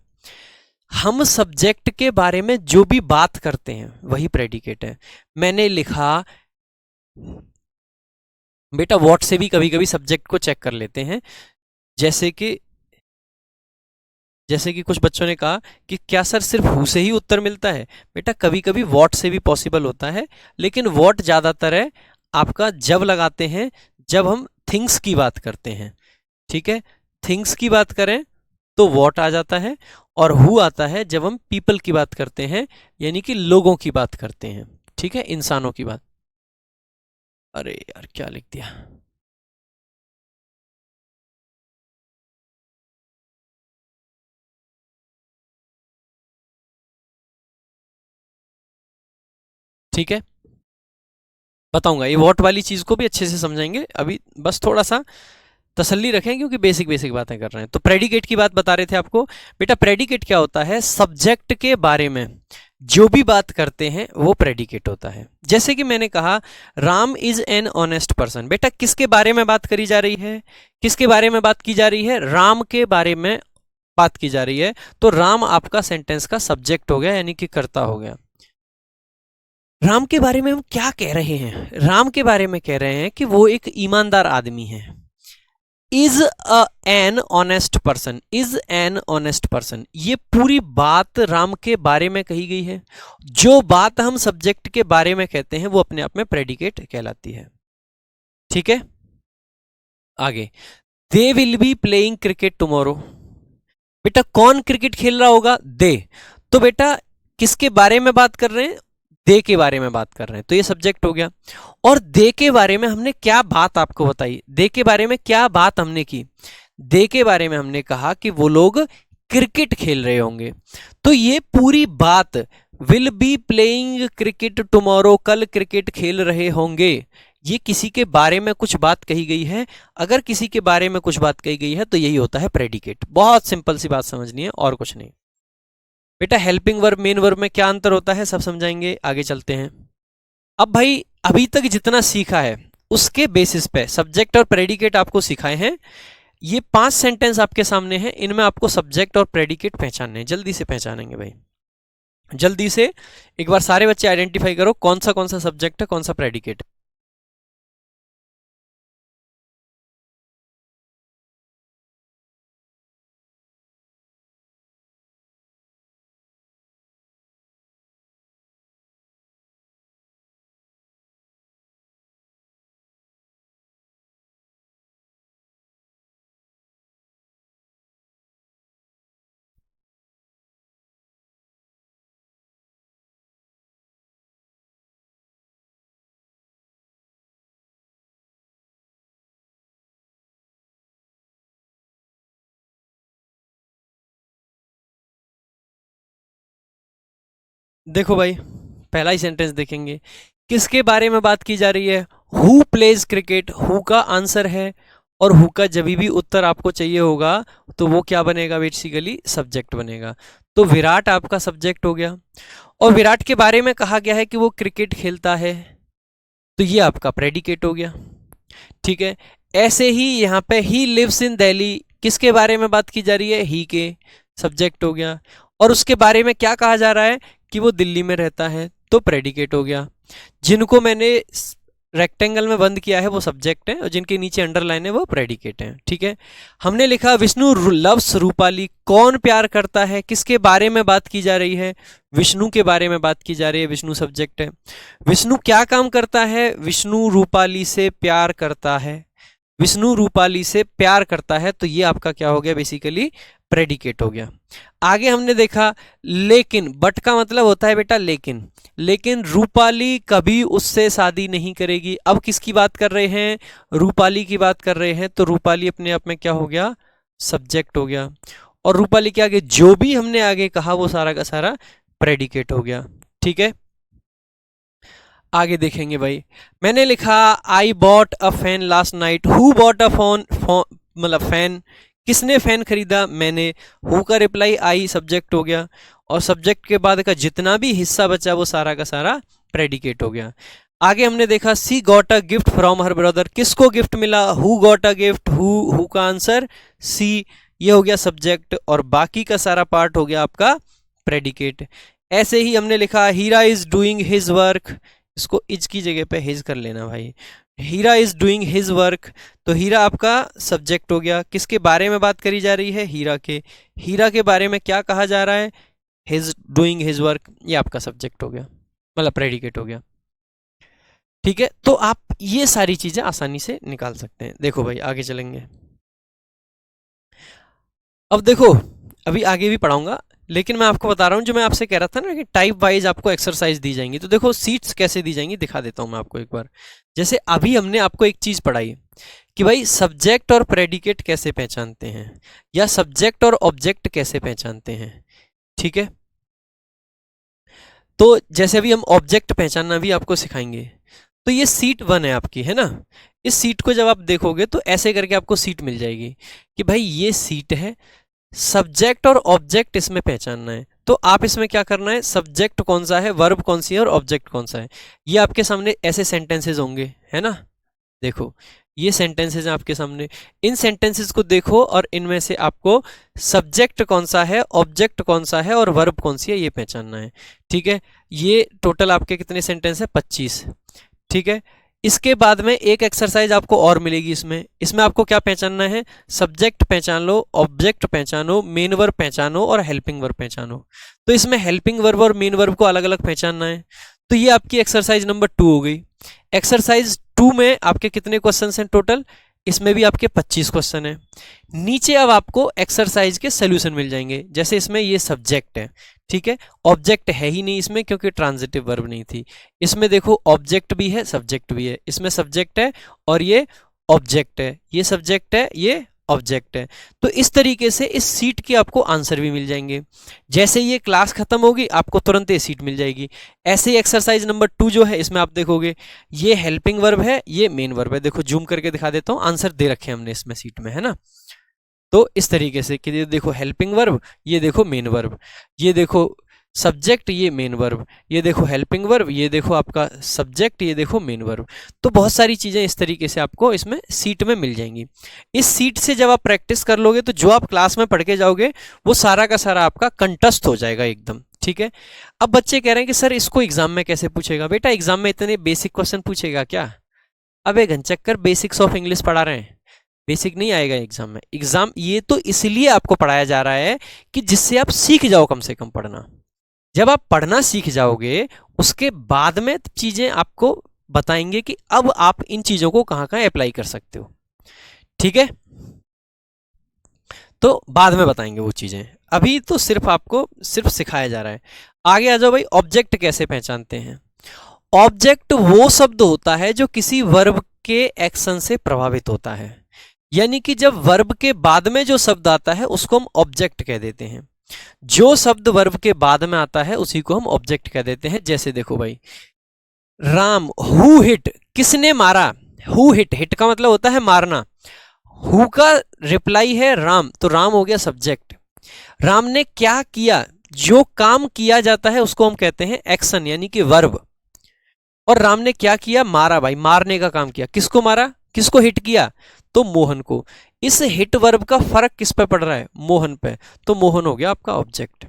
हम सब्जेक्ट के बारे में जो भी बात करते हैं वही प्रेडिकेट है। मैंने लिखा, बेटा व्हाट से भी कभी कभी सब्जेक्ट को चेक कर लेते हैं। जैसे कि कुछ बच्चों ने कहा कि क्या सर सिर्फ हु से ही उत्तर मिलता है। बेटा कभी कभी व्हाट से भी पॉसिबल होता है, लेकिन व्हाट ज्यादातर है आपका जब लगाते हैं जब हम थिंग्स की बात करते हैं। ठीक है, थिंग्स की बात करें तो व्हाट आ जाता है, और हु आता है जब हम पीपल की बात करते हैं, यानी कि लोगों की बात करते हैं। ठीक है, इंसानों की बात। अरे यार क्या लिख दिया। ठीक है, बताऊंगा, ये वॉट वाली चीज को भी अच्छे से समझाएंगे, अभी बस थोड़ा सा तसल्ली रखें क्योंकि बेसिक बेसिक बातें कर रहे हैं। तो प्रेडिकेट की बात बता रहे थे आपको। बेटा प्रेडिकेट क्या होता है? सब्जेक्ट के बारे में जो भी बात करते हैं वो प्रेडिकेट होता है। जैसे कि मैंने कहा Ram is an honest person. बेटा किसके बारे में बात करी जा रही है? किसके बारे में बात की जा रही है? राम के बारे में बात की जा रही है। तो राम आपका सेंटेंस का सब्जेक्ट हो गया, यानी कि कर्ता हो गया। राम के बारे में हम क्या कह रहे हैं? राम के बारे में कह रहे हैं कि वो एक ईमानदार आदमी है। Is an honest person, is an honest person, ये पूरी बात राम के बारे में कही गई है। जो बात हम सब्जेक्ट के बारे में कहते हैं वो अपने आप में प्रेडिकेट कहलाती है। ठीक है, आगे they will be playing cricket tomorrow. बेटा कौन क्रिकेट खेल रहा होगा? दे। तो बेटा किसके बारे में बात कर रहे हैं? दे के बारे में बात कर रहे हैं, तो ये सब्जेक्ट हो गया। और दे के बारे में हमने क्या बात आपको बताई? दे के बारे में क्या बात हमने की? दे के बारे में हमने कहा कि वो लोग क्रिकेट खेल रहे होंगे। तो ये पूरी बात will be playing cricket tomorrow, कल क्रिकेट खेल रहे होंगे, ये किसी के बारे में कुछ बात कही गई है। अगर किसी के बारे में कुछ बात कही गई है तो यही होता है प्रेडिकेट। बहुत सिंपल सी बात समझनी है और कुछ नहीं। बेटा हेल्पिंग वर्ब मेन वर्ब में क्या अंतर होता है सब समझाएंगे, आगे चलते हैं। अब भाई अभी तक जितना सीखा है उसके बेसिस पे सब्जेक्ट और प्रेडिकेट आपको सिखाए हैं। ये 5 सेंटेंस आपके सामने हैं, इनमें आपको सब्जेक्ट और प्रेडिकेट पहचानने हैं। जल्दी से पहचानेंगे भाई, जल्दी से। एक बार सारे बच्चे आइडेंटिफाई करो कौन सा सब्जेक्ट है, कौन सा प्रेडिकेट। देखो भाई पहला ही सेंटेंस देखेंगे, किसके बारे में बात की जा रही है? Who plays cricket. हु का आंसर है, और हु का जब भी उत्तर आपको चाहिए होगा तो वो क्या बनेगा? बेसिकली सब्जेक्ट बनेगा। तो विराट आपका सब्जेक्ट हो गया, और विराट के बारे में कहा गया है कि वो क्रिकेट खेलता है, तो ये आपका प्रेडिकेट हो गया। ठीक है, ऐसे ही यहाँ पे ही लिव्स इन दिल्ली, किसके बारे में बात की जा रही है? ही के, सब्जेक्ट हो गया। और उसके बारे में क्या कहा जा रहा है? कि वो दिल्ली में रहता है, तो प्रेडिकेट हो गया। जिनको मैंने रेक्टेंगल में बंद किया है वो सब्जेक्ट है, और जिनके नीचे अंडरलाइन है वो प्रेडिकेट है। ठीक है, हमने लिखा विष्णु लव्स रूपाली। कौन प्यार करता है? किसके बारे में बात की जा रही है? विष्णु के बारे में बात की जा रही है, विष्णु सब्जेक्ट है। विष्णु क्या काम करता है? विष्णु रूपाली से प्यार करता है, विष्णु रूपाली से प्यार करता है, तो ये आपका क्या हो गया? बेसिकली प्रेडिकेट हो गया। आगे हमने देखा लेकिन, बट का मतलब होता है बेटा लेकिन, लेकिन रूपाली कभी उससे शादी नहीं करेगी। अब किसकी बात कर रहे हैं? रूपाली की बात कर रहे हैं, तो रूपाली अपने आप में क्या हो गया? सब्जेक्ट हो गया। और रूपाली के आगे जो भी हमने आगे कहा वो सारा का सारा प्रेडिकेट हो गया। ठीक है, आगे देखेंगे भाई। मैंने लिखा I bought a fan last night. Who bought a phone, मतलब फैन, किसने फैन खरीदा? मैंने। हु का रिप्लाई आई, सब्जेक्ट हो गया। और सब्जेक्ट के बाद का जितना भी हिस्सा बचा वो सारा का सारा प्रेडिकेट हो गया। आगे हमने देखा she got a gift from her brother. किसको गिफ्ट मिला? Who got a gift, who का आंसर सी, ये हो गया सब्जेक्ट, और बाकी का सारा पार्ट हो गया आपका प्रेडिकेट। ऐसे ही हमने लिखा हीरा इज डूइंग हिज वर्क। इसको इज की जगह पे हिज कर लेना भाई। हीरा इज डूइंग हिज वर्क, तो हीरा आपका सब्जेक्ट हो गया। किसके बारे में बात करी जा रही है? हीरा के। हीरा के बारे में क्या कहा जा रहा है? हिज डूइंग हिज वर्क, ये आपका सब्जेक्ट हो गया, मतलब प्रेडिकेट हो गया। ठीक है, तो आप ये सारी चीजें आसानी से निकाल सकते हैं। देखो भाई आगे चलेंगे। अब देखो अभी आगे भी पढ़ाऊंगा, लेकिन मैं आपको बता रहा हूँ जो मैं आपसे कह रहा था ना कि टाइप वाइज आपको एक्सरसाइज दी जाएंगी। तो देखो सीट्स कैसे दी जाएंगी दिखा देता हूँ मैं आपको एक बार। जैसे अभी हमने आपको एक चीज पढ़ाई कि भाई सब्जेक्ट और प्रेडिकेट कैसे पहचानते हैं, या सब्जेक्ट और ऑब्जेक्ट कैसे पहचानते हैं। ठीक है, तो जैसे अभी हम ऑब्जेक्ट पहचानना भी आपको सिखाएंगे। तो ये सीट 1 है आपकी, है ना। इस सीट को जब आप देखोगे तो ऐसे करके आपको सीट मिल जाएगी कि भाई ये सीट है, सब्जेक्ट और ऑब्जेक्ट इसमें पहचानना है। तो आप इसमें क्या करना है, सब्जेक्ट कौन सा है, वर्ब कौन सी है और ऑब्जेक्ट कौन सा है। ये आपके सामने ऐसे सेंटेंसेस होंगे, है ना। देखो ये सेंटेंसेस हैं आपके सामने, इन सेंटेंसेस को देखो और इनमें से आपको सब्जेक्ट कौन सा है, ऑब्जेक्ट कौन सा है और वर्ब कौन सी है ये पहचानना है। ठीक है, ये टोटल आपके कितने सेंटेंस है, 25। ठीक है, इसके बाद में एक एक्सरसाइज आपको और मिलेगी। इसमें इसमें आपको क्या पहचानना है, सब्जेक्ट पहचान लो, ऑब्जेक्ट पहचानो, मेन वर्ब पहचानो और हेल्पिंग वर्ब पहचानो। तो इसमें हेल्पिंग वर्ब और मेन वर्ब को अलग अलग पहचानना है। तो ये आपकी एक्सरसाइज नंबर 2 हो गई। एक्सरसाइज 2 में आपके कितने क्वेश्चन हैं टोटल, इसमें भी आपके 25 क्वेश्चन है। नीचे अब आपको एक्सरसाइज के सोल्यूशन मिल जाएंगे। जैसे इसमें ये सब्जेक्ट है, ठीक है, ऑब्जेक्ट है ही नहीं इसमें क्योंकि ट्रांजिटिव वर्ब नहीं थी। इसमें देखो ऑब्जेक्ट भी है, सब्जेक्ट भी है, इसमें सब्जेक्ट है और ये ऑब्जेक्ट है, ये सब्जेक्ट है, ये ऑब्जेक्ट है। तो इस तरीके से इस सीट के आपको आंसर भी मिल जाएंगे। जैसे ये क्लास खत्म होगी आपको तुरंत ये सीट मिल जाएगी। ऐसे ही एक्सरसाइज नंबर 2 जो है इसमें आप देखोगे ये हेल्पिंग वर्ब है, ये मेन वर्ब है। देखो जूम करके दिखा देता हूं, आंसर दे रखे हैं हमने इसमें सीट में, है ना। तो इस तरीके से कि ये देखो हेल्पिंग वर्ब, ये देखो मेन वर्ब, ये देखो सब्जेक्ट, ये मेन वर्ब, ये देखो हेल्पिंग वर्ब, ये देखो आपका सब्जेक्ट, ये देखो मेन वर्ब। तो बहुत सारी चीजें इस तरीके से आपको इसमें सीट में मिल जाएंगी। इस सीट से जब आप प्रैक्टिस कर लोगे तो जो आप क्लास में पढ़ के जाओगे वो सारा का सारा आपका कंठस्थ हो जाएगा एकदम। ठीक है, अब बच्चे कह रहे हैं कि सर इसको एग्जाम में कैसे पूछेगा। बेटा एग्जाम में इतने बेसिक क्वेश्चन पूछेगा क्या? अबे घनचक्कर बेसिक्स ऑफ इंग्लिश पढ़ा रहे हैं, बेसिक नहीं आएगा एग्जाम में। एग्जाम ये तो इसलिए आपको पढ़ाया जा रहा है कि जिससे आप सीख जाओ कम से कम पढ़ना। जब आप पढ़ना सीख जाओगे उसके बाद में चीजें आपको बताएंगे कि अब आप इन चीजों को कहां कहां अप्लाई कर सकते हो। ठीक है, तो बाद में बताएंगे वो चीजें, अभी तो सिर्फ आपको सिर्फ सिखाया जा रहा है। आगे आ जाओ भाई, ऑब्जेक्ट कैसे पहचानते हैं। ऑब्जेक्ट वो शब्द होता है जो किसी वर्ब के एक्शन से प्रभावित होता है, यानी कि जब वर्ब के बाद में जो शब्द आता है उसको हम ऑब्जेक्ट कह देते हैं। जो शब्द वर्ब के बाद में आता है उसी को हम ऑब्जेक्ट कह देते हैं। जैसे देखो भाई, राम, हु हिट, किसने मारा। हु हिट, हिट का मतलब होता है मारना, हु का रिप्लाई है राम, तो राम हो गया सब्जेक्ट। राम ने क्या किया, जो काम किया जाता है उसको हम कहते हैं एक्शन यानी कि वर्ब। और राम ने क्या किया, मारा भाई, मारने का काम किया। किसको मारा, किसको हिट किया, तो मोहन को। इस हिट वर्ब का फर्क किस पे पड़ रहा है, मोहन पे, तो मोहन हो गया आपका ऑब्जेक्ट।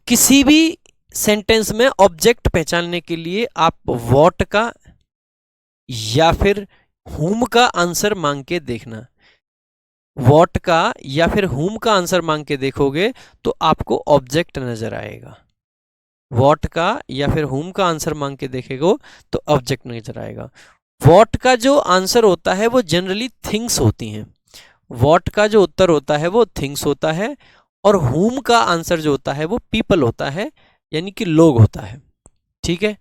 किसी भी सेंटेंस में ऑब्जेक्ट पहचानने के लिए आप व्हाट का या फिर हुम का आंसर मांग के देखना। व्हाट का या फिर हुम का आंसर मांग के देखोगे तो आपको ऑब्जेक्ट नजर आएगा। व्हाट का या फिर हुम का आंसर मांग के देखेगा तो ऑब्जेक्ट नजर आएगा। व्हाट का जो आंसर होता है वो जनरली थिंग्स होती हैं। व्हाट का जो उत्तर होता है वो थिंग्स होता है, और हुम का आंसर जो होता है वो पीपल होता है, यानी कि लोग होता है। ठीक है,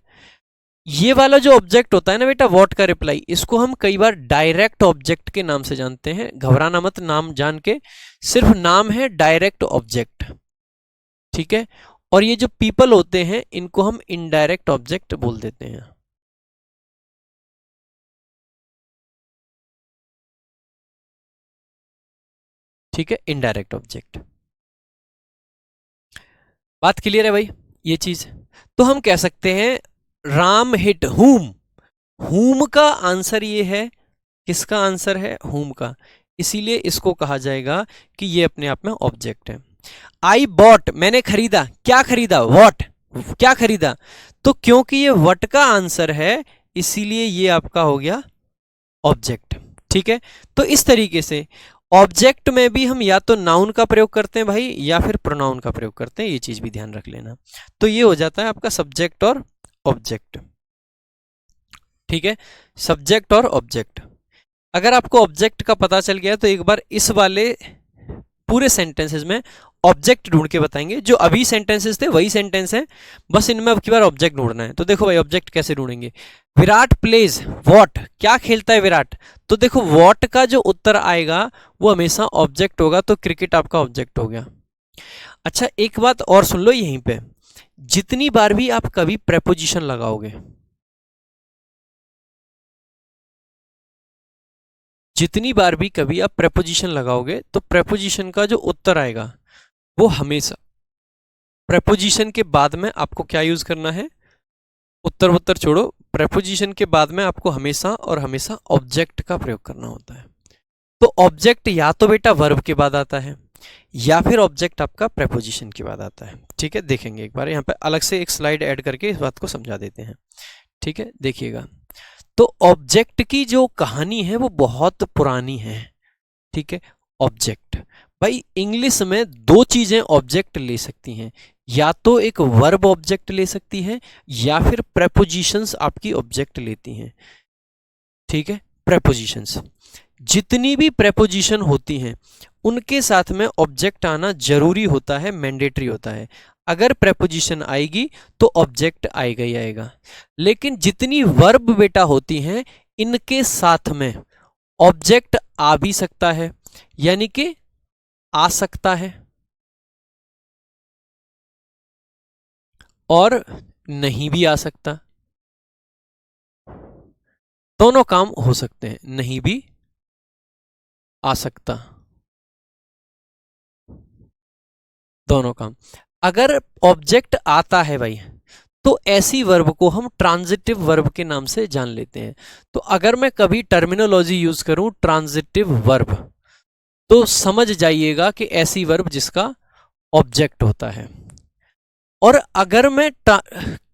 ये वाला जो ऑब्जेक्ट होता है ना बेटा, व्हाट का रिप्लाई, इसको हम कई बार डायरेक्ट ऑब्जेक्ट के नाम से जानते हैं। घबराना मत नाम जान के, सिर्फ नाम है डायरेक्ट ऑब्जेक्ट। ठीक है, और ये जो पीपल होते हैं इनको हम इनडायरेक्ट ऑब्जेक्ट बोल देते हैं। ठीक है, इनडायरेक्ट ऑब्जेक्ट। बात क्लियर है भाई ये चीज। तो हम कह सकते हैं राम हिट हुम, हुम का आंसर ये है, किसका आंसर है, हुम का, इसीलिए इसको कहा जाएगा कि ये अपने आप में ऑब्जेक्ट है। आई बॉट, मैंने खरीदा, क्या खरीदा, वॉट, क्या खरीदा, तो क्योंकि ये वट का आंसर है इसीलिए ये आपका हो गया ऑब्जेक्ट। ठीक है, तो इस तरीके से ऑब्जेक्ट में भी हम या तो नाउन का प्रयोग करते हैं भाई या फिर प्रोनाउन का प्रयोग करते हैं, ये चीज भी ध्यान रख लेना। तो ये हो जाता है आपका सब्जेक्ट और ऑब्जेक्ट। ठीक है, सब्जेक्ट और ऑब्जेक्ट। अगर आपको ऑब्जेक्ट का पता चल गया तो एक बार इस वाले पूरे सेंटेंसेस में ऑब्जेक्ट ढूंढ के बताएंगे। जो अभी सेंटेंसेस थे वही सेंटेंस है, बस इनमें अब की बार ऑब्जेक्ट ढूंढना है। तो देखो भाई ऑब्जेक्ट कैसे ढूंढेंगे। विराट प्लेज वॉट, क्या खेलता है विराट, तो देखो वॉट का जो उत्तर आएगा वो हमेशा ऑब्जेक्ट होगा, तो क्रिकेट आपका ऑब्जेक्ट हो गया। अच्छा एक बात और सुन लो यहीं पे, जितनी बार भी आप कभी प्रेपोजिशन लगाओगे, जितनी बार भी कभी आप प्रेपोजिशन लगाओगे तो प्रेपोजिशन का जो उत्तर आएगा वो हमेशा प्रेपोजिशन के बाद में आपको क्या यूज करना है, उत्तर उत्तर छोड़ो, प्रेपोजिशन के बाद में आपको हमेशा और हमेशा ऑब्जेक्ट का प्रयोग करना होता है। तो ऑब्जेक्ट या तो बेटा वर्ब के बाद आता है या फिर ऑब्जेक्ट आपका प्रेपोजिशन के बाद आता है। ठीक है, देखेंगे एक बार यहाँ पे अलग से एक स्लाइड ऐड करके इस बात को समझा देते हैं। ठीक है, देखिएगा। तो ऑब्जेक्ट की जो कहानी है वो बहुत पुरानी है। ठीक है, ऑब्जेक्ट भाई इंग्लिश में दो चीजें ऑब्जेक्ट ले सकती हैं, या तो एक वर्ब ऑब्जेक्ट ले सकती है या फिर प्रेपोजिशंस आपकी ऑब्जेक्ट लेती हैं। ठीक है, प्रेपोजिशंस, जितनी भी प्रेपोजिशन होती हैं उनके साथ में ऑब्जेक्ट आना जरूरी होता है, मैंडेटरी होता है। अगर प्रेपोजिशन आएगी तो ऑब्जेक्ट आएगा ही आएगा। लेकिन जितनी वर्ब बेटा होती हैं इनके साथ में ऑब्जेक्ट आ भी सकता है, यानी कि आ सकता है और नहीं भी आ सकता। दोनों काम हो सकते हैं, नहीं भी आ सकता, दोनों काम। अगर ऑब्जेक्ट आता है भाई तो ऐसी वर्ब को हम ट्रांजिटिव वर्ब के नाम से जान लेते हैं। तो अगर मैं कभी टर्मिनोलॉजी यूज करूं ट्रांजिटिव वर्ब, तो समझ जाइएगा कि ऐसी वर्ब जिसका ऑब्जेक्ट होता है। और अगर मैं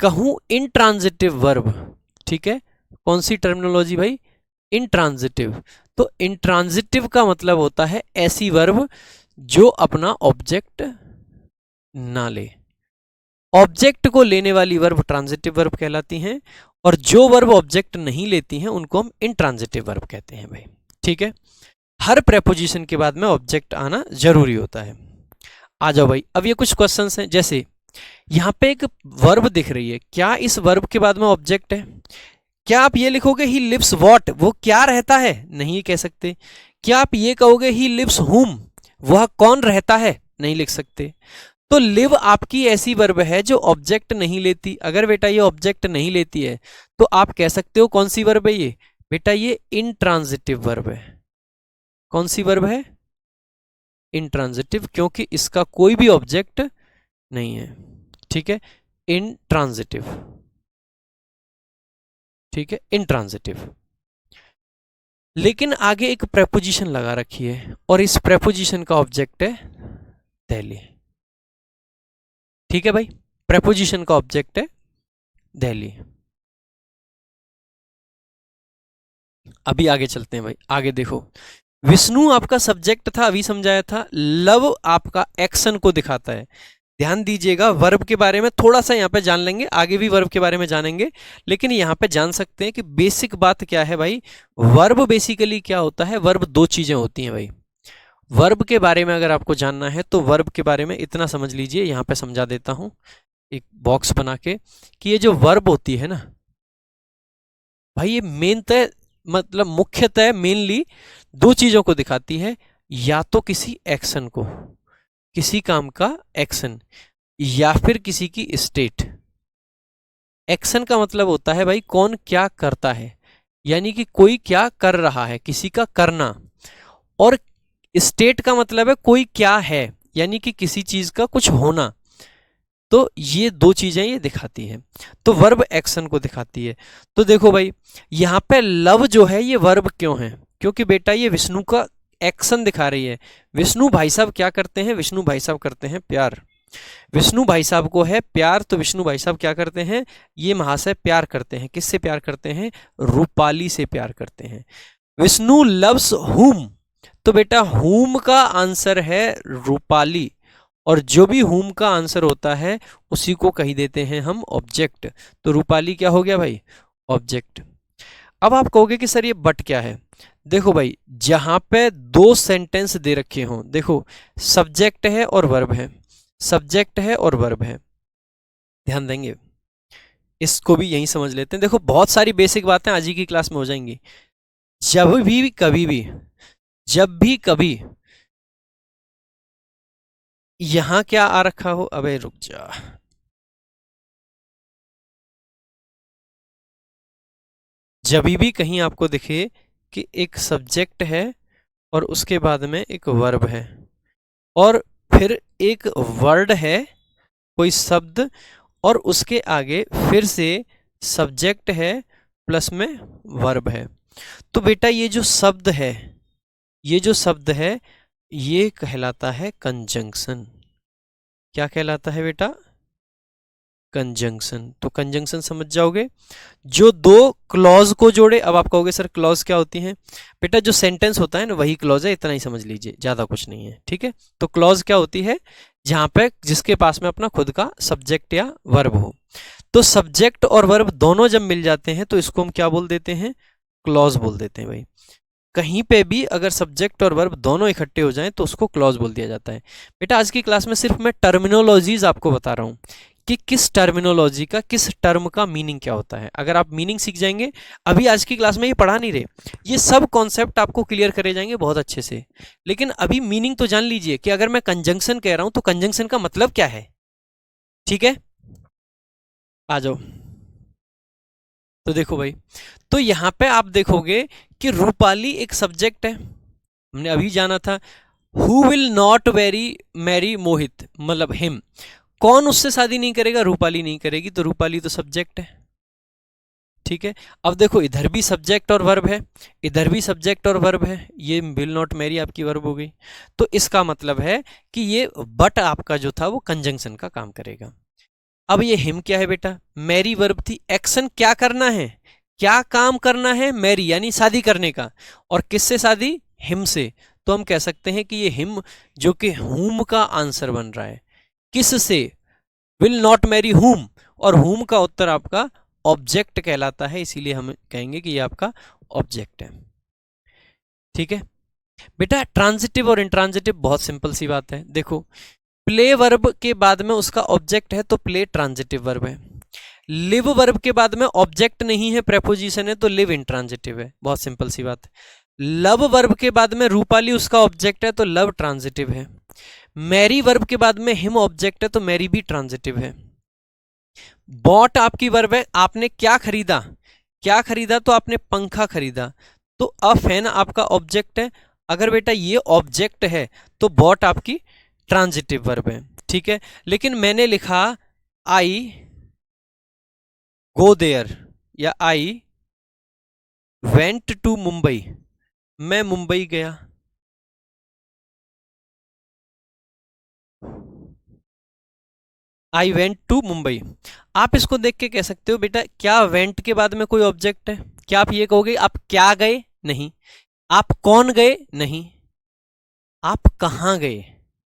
कहूं इंट्रांजिटिव वर्ब, ठीक है, कौन सी टर्मिनोलॉजी भाई, इंट्रांजिटिव, तो इंट्रांजिटिव का मतलब होता है ऐसी वर्ब जो अपना ऑब्जेक्ट ना ले। ऑब्जेक्ट को लेने वाली वर्ब ट्रांजिटिव वर्ब कहलाती हैं और जो वर्ब ऑब्जेक्ट नहीं लेती हैं उनको हम इंट्रांजिटिव वर्ब कहते हैं भाई। ठीक है, हर प्रेपोजिशन के बाद में ऑब्जेक्ट आना जरूरी होता है। आ जाओ भाई, अब ये कुछ क्वेश्चंस हैं। जैसे यहां पे एक वर्ब दिख रही है, क्या इस वर्ब के बाद में ऑब्जेक्ट है? क्या आप ये लिखोगे ही लिव्स व्हाट, वो क्या रहता है? नहीं कह सकते। क्या आप ये कहोगे ही लिव्स हुम, वह कौन रहता है? नहीं लिख सकते। तो लिव आपकी ऐसी वर्ब है जो ऑब्जेक्ट नहीं लेती। अगर बेटा ये ऑब्जेक्ट नहीं लेती है तो आप कह सकते हो कौन सी वर्ब है ये? बेटा ये इंट्रांजिटिव वर्ब है। कौन सी वर्ब है? इंट्रांजिटिव, क्योंकि इसका कोई भी ऑब्जेक्ट नहीं है। ठीक है, इंट्रांजिटिव। ठीक है, इंट्रांजिटिव। लेकिन आगे एक प्रेपोजिशन लगा रखी है और इस प्रेपोजिशन का ऑब्जेक्ट है दिल्ली। ठीक है भाई, प्रेपोजिशन का ऑब्जेक्ट है दिल्ली। अभी आगे चलते हैं भाई, आगे देखो। विष्णु आपका सब्जेक्ट था, अभी समझाया था। लव आपका एक्शन को दिखाता है। ध्यान दीजिएगा, वर्ब के बारे में थोड़ा सा यहाँ पे जान लेंगे, आगे भी वर्ब के बारे में जानेंगे, लेकिन यहाँ पे जान सकते हैं कि बेसिक बात क्या है भाई। वर्ब बेसिकली क्या होता है? वर्ब दो चीजें होती हैं भाई। वर्ब के बारे में अगर आपको जानना है तो वर्ब के बारे में इतना समझ लीजिए, यहाँ पे समझा देता हूं एक बॉक्स बना के, कि ये जो वर्ब होती है ना भाई, ये मेनतः मतलब मुख्यतः मेनली दो चीजों को दिखाती है। या तो किसी एक्शन को, किसी काम का एक्शन, या फिर किसी की स्टेट। एक्शन का मतलब होता है भाई कौन क्या करता है, यानी कि कोई क्या कर रहा है, किसी का करना। और स्टेट का मतलब है कोई क्या है, यानी कि किसी चीज का कुछ होना। तो ये दो चीजें ये दिखाती है। तो वर्ब एक्शन को दिखाती है। तो देखो भाई, यहां पे लव जो है ये वर्ब क्यों है? क्योंकि बेटा ये विष्णु का एक्शन दिखा रही है। विष्णु भाई साहब क्या करते हैं? विष्णु भाई साहब करते हैं प्यार। विष्णु भाई साहब को है प्यार, तो विष्णु भाई साहब क्या करते हैं? ये महाशय प्यार करते हैं। किससे प्यार करते हैं? रूपाली से प्यार करते हैं। विष्णु लव्स हुम, तो बेटा हुम का आंसर है रूपाली, और जो भी हुम का आंसर होता है उसी को कही देते हैं हम ऑब्जेक्ट। तो रूपाली क्या हो गया भाई? ऑब्जेक्ट। अब आप कहोगे कि सर ये बट क्या है? देखो भाई, जहां पे दो सेंटेंस दे रखे हों, देखो सब्जेक्ट है और वर्ब है, सब्जेक्ट है और वर्ब है, ध्यान देंगे, इसको भी यही समझ लेते हैं। देखो बहुत सारी बेसिक बातें आज ही की क्लास में हो जाएंगी। जब भी कभी भी, जब भी कभी यहां क्या आ रखा हो, अबे रुक जा, जब भी कहीं आपको दिखे कि एक सब्जेक्ट है और उसके बाद में एक वर्ब है और फिर एक वर्ड है, कोई शब्द, और उसके आगे फिर से सब्जेक्ट है प्लस में वर्ब है। तो बेटा ये जो शब्द है, ये जो शब्द है, ये कहलाता है कंजंक्शन। क्या कहलाता है बेटा? कंजंक्शन। तो कंजंक्शन समझ जाओगे, जो दो क्लॉज को जोड़े। अब आप कहोगे सर क्लॉज क्या होती है? बेटा जो सेंटेंस होता है ना वही क्लॉज है, इतना ही समझ लीजिए, ज्यादा कुछ नहीं है, ठीक है। तो क्लॉज क्या होती है? जहां पे जिसके पास में अपना खुद का सब्जेक्ट या वर्ब हो। तो सब्जेक्ट और वर्ब दोनों जब मिल जाते हैं तो इसको हम क्या बोल देते हैं? क्लॉज बोल देते हैं भाई। कहीं पे भी अगर सब्जेक्ट और वर्ब दोनों इकट्ठे हो जाएं तो उसको क्लॉज बोल दिया जाता है। बेटा आज की क्लास में सिर्फ मैं टर्मिनोलॉजीज आपको बता रहा हूं कि किस टर्मिनोलॉजी का, किस टर्म का मीनिंग क्या होता है। अगर आप मीनिंग सीख जाएंगे, अभी आज की क्लास में ये पढ़ा नहीं रहे, ये सब कॉन्सेप्ट आपको क्लियर करे जाएंगे बहुत अच्छे से, लेकिन अभी मीनिंग तो जान लीजिए कि अगर मैं कंजंक्शन कह रहा हूं तो कंजंक्शन का मतलब क्या है, ठीक है। आ जाओ। तो देखो भाई, तो यहां पे आप देखोगे कि रूपाली एक सब्जेक्ट है, हमने अभी जाना था। हु विल नॉट मैरी मोहित, मतलब हिम, कौन उससे शादी नहीं करेगा? रूपाली नहीं करेगी, तो रूपाली तो सब्जेक्ट है, ठीक है। अब देखो इधर भी सब्जेक्ट और वर्ब है, इधर भी सब्जेक्ट और वर्ब है, ये विल नॉट मैरी आपकी वर्ब हो गई। तो इसका मतलब है कि ये बट आपका जो था वो कंजंक्शन का काम करेगा। अब ये हिम क्या है बेटा? मैरी वर्ब थी, एक्शन क्या करना है, क्या काम करना है? मैरी यानी शादी करने का, और किससे शादी? हिम से। तो हम कह सकते हैं कि ये हिम जो कि हुम का आंसर बन रहा है, किस से? विल नॉट मैरी हुम, और हुम का उत्तर आपका ऑब्जेक्ट कहलाता है, इसीलिए हम कहेंगे कि ये आपका ऑब्जेक्ट है, ठीक है बेटा। ट्रांजिटिव और इंट्रांजिटिव बहुत सिंपल सी बात है। देखो प्ले वर्ब के बाद में उसका ऑब्जेक्ट है तो प्ले ट्रांजिटिव वर्ब है। लिव वर्ब के बाद में ऑब्जेक्ट नहीं है, प्रेपोजिशन है, तो लिव इंट्रांजिटिव है, बहुत सिंपल सी बात। लव वर्ब के बाद में रूपाली उसका ऑब्जेक्ट है तो लव ट्रांजिटिव है। मैरी वर्ब के बाद में हिम ऑब्जेक्ट है तो मैरी भी ट्रांजिटिव है। बॉट आपकी वर्ब है, आपने क्या खरीदा? क्या खरीदा? तो आपने पंखा खरीदा, तो अ फैन आपका ऑब्जेक्ट है। अगर बेटा ये ऑब्जेक्ट है तो बॉट आपकी ट्रांजिटिव वर्ब है, ठीक है। लेकिन मैंने लिखा आई गो देयर या आई वेंट टू मुंबई, मैं मुंबई गया। I went to Mumbai. आप इसको देख के कह सकते हो बेटा क्या वेंट के बाद में कोई ऑब्जेक्ट है? क्या आप ये कहोगे आप क्या गए? नहीं। आप कौन गए? नहीं। आप कहां गए?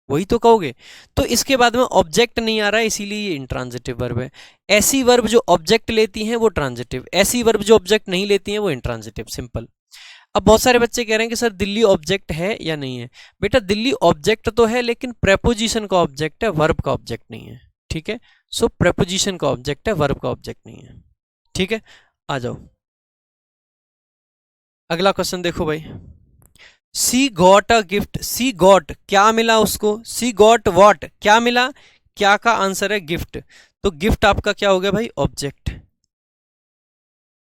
वही तो कहोगे। तो इसके बाद में ऑब्जेक्ट नहीं आ रहा है, इसीलिए ये इंट्रांजिटिव वर्ब है। ऐसी वर्ब जो ऑब्जेक्ट लेती हैं वो ट्रांजिटिव, ऐसी वर्ब जो ऑब्जेक्ट नहीं लेती हैं वो इंट्रांजिटिव, सिंपल। अब बहुत सारे बच्चे कह रहे हैं कि सर दिल्ली ऑब्जेक्ट है या नहीं है? बेटा दिल्ली ऑब्जेक्ट तो है, लेकिन प्रेपोजिशन का ऑब्जेक्ट है, वर्ब का ऑब्जेक्ट नहीं है, ठीक है। सो प्रेपोजिशन का ऑब्जेक्ट है, वर्ब का ऑब्जेक्ट नहीं है, ठीक है। आ जाओ अगला क्वेश्चन देखो भाई। She got a gift, she got क्या मिला उसको? सी गॉट वॉट क्या मिला? क्या का आंसर है गिफ्ट, तो गिफ्ट आपका क्या हो गया भाई? ऑब्जेक्ट।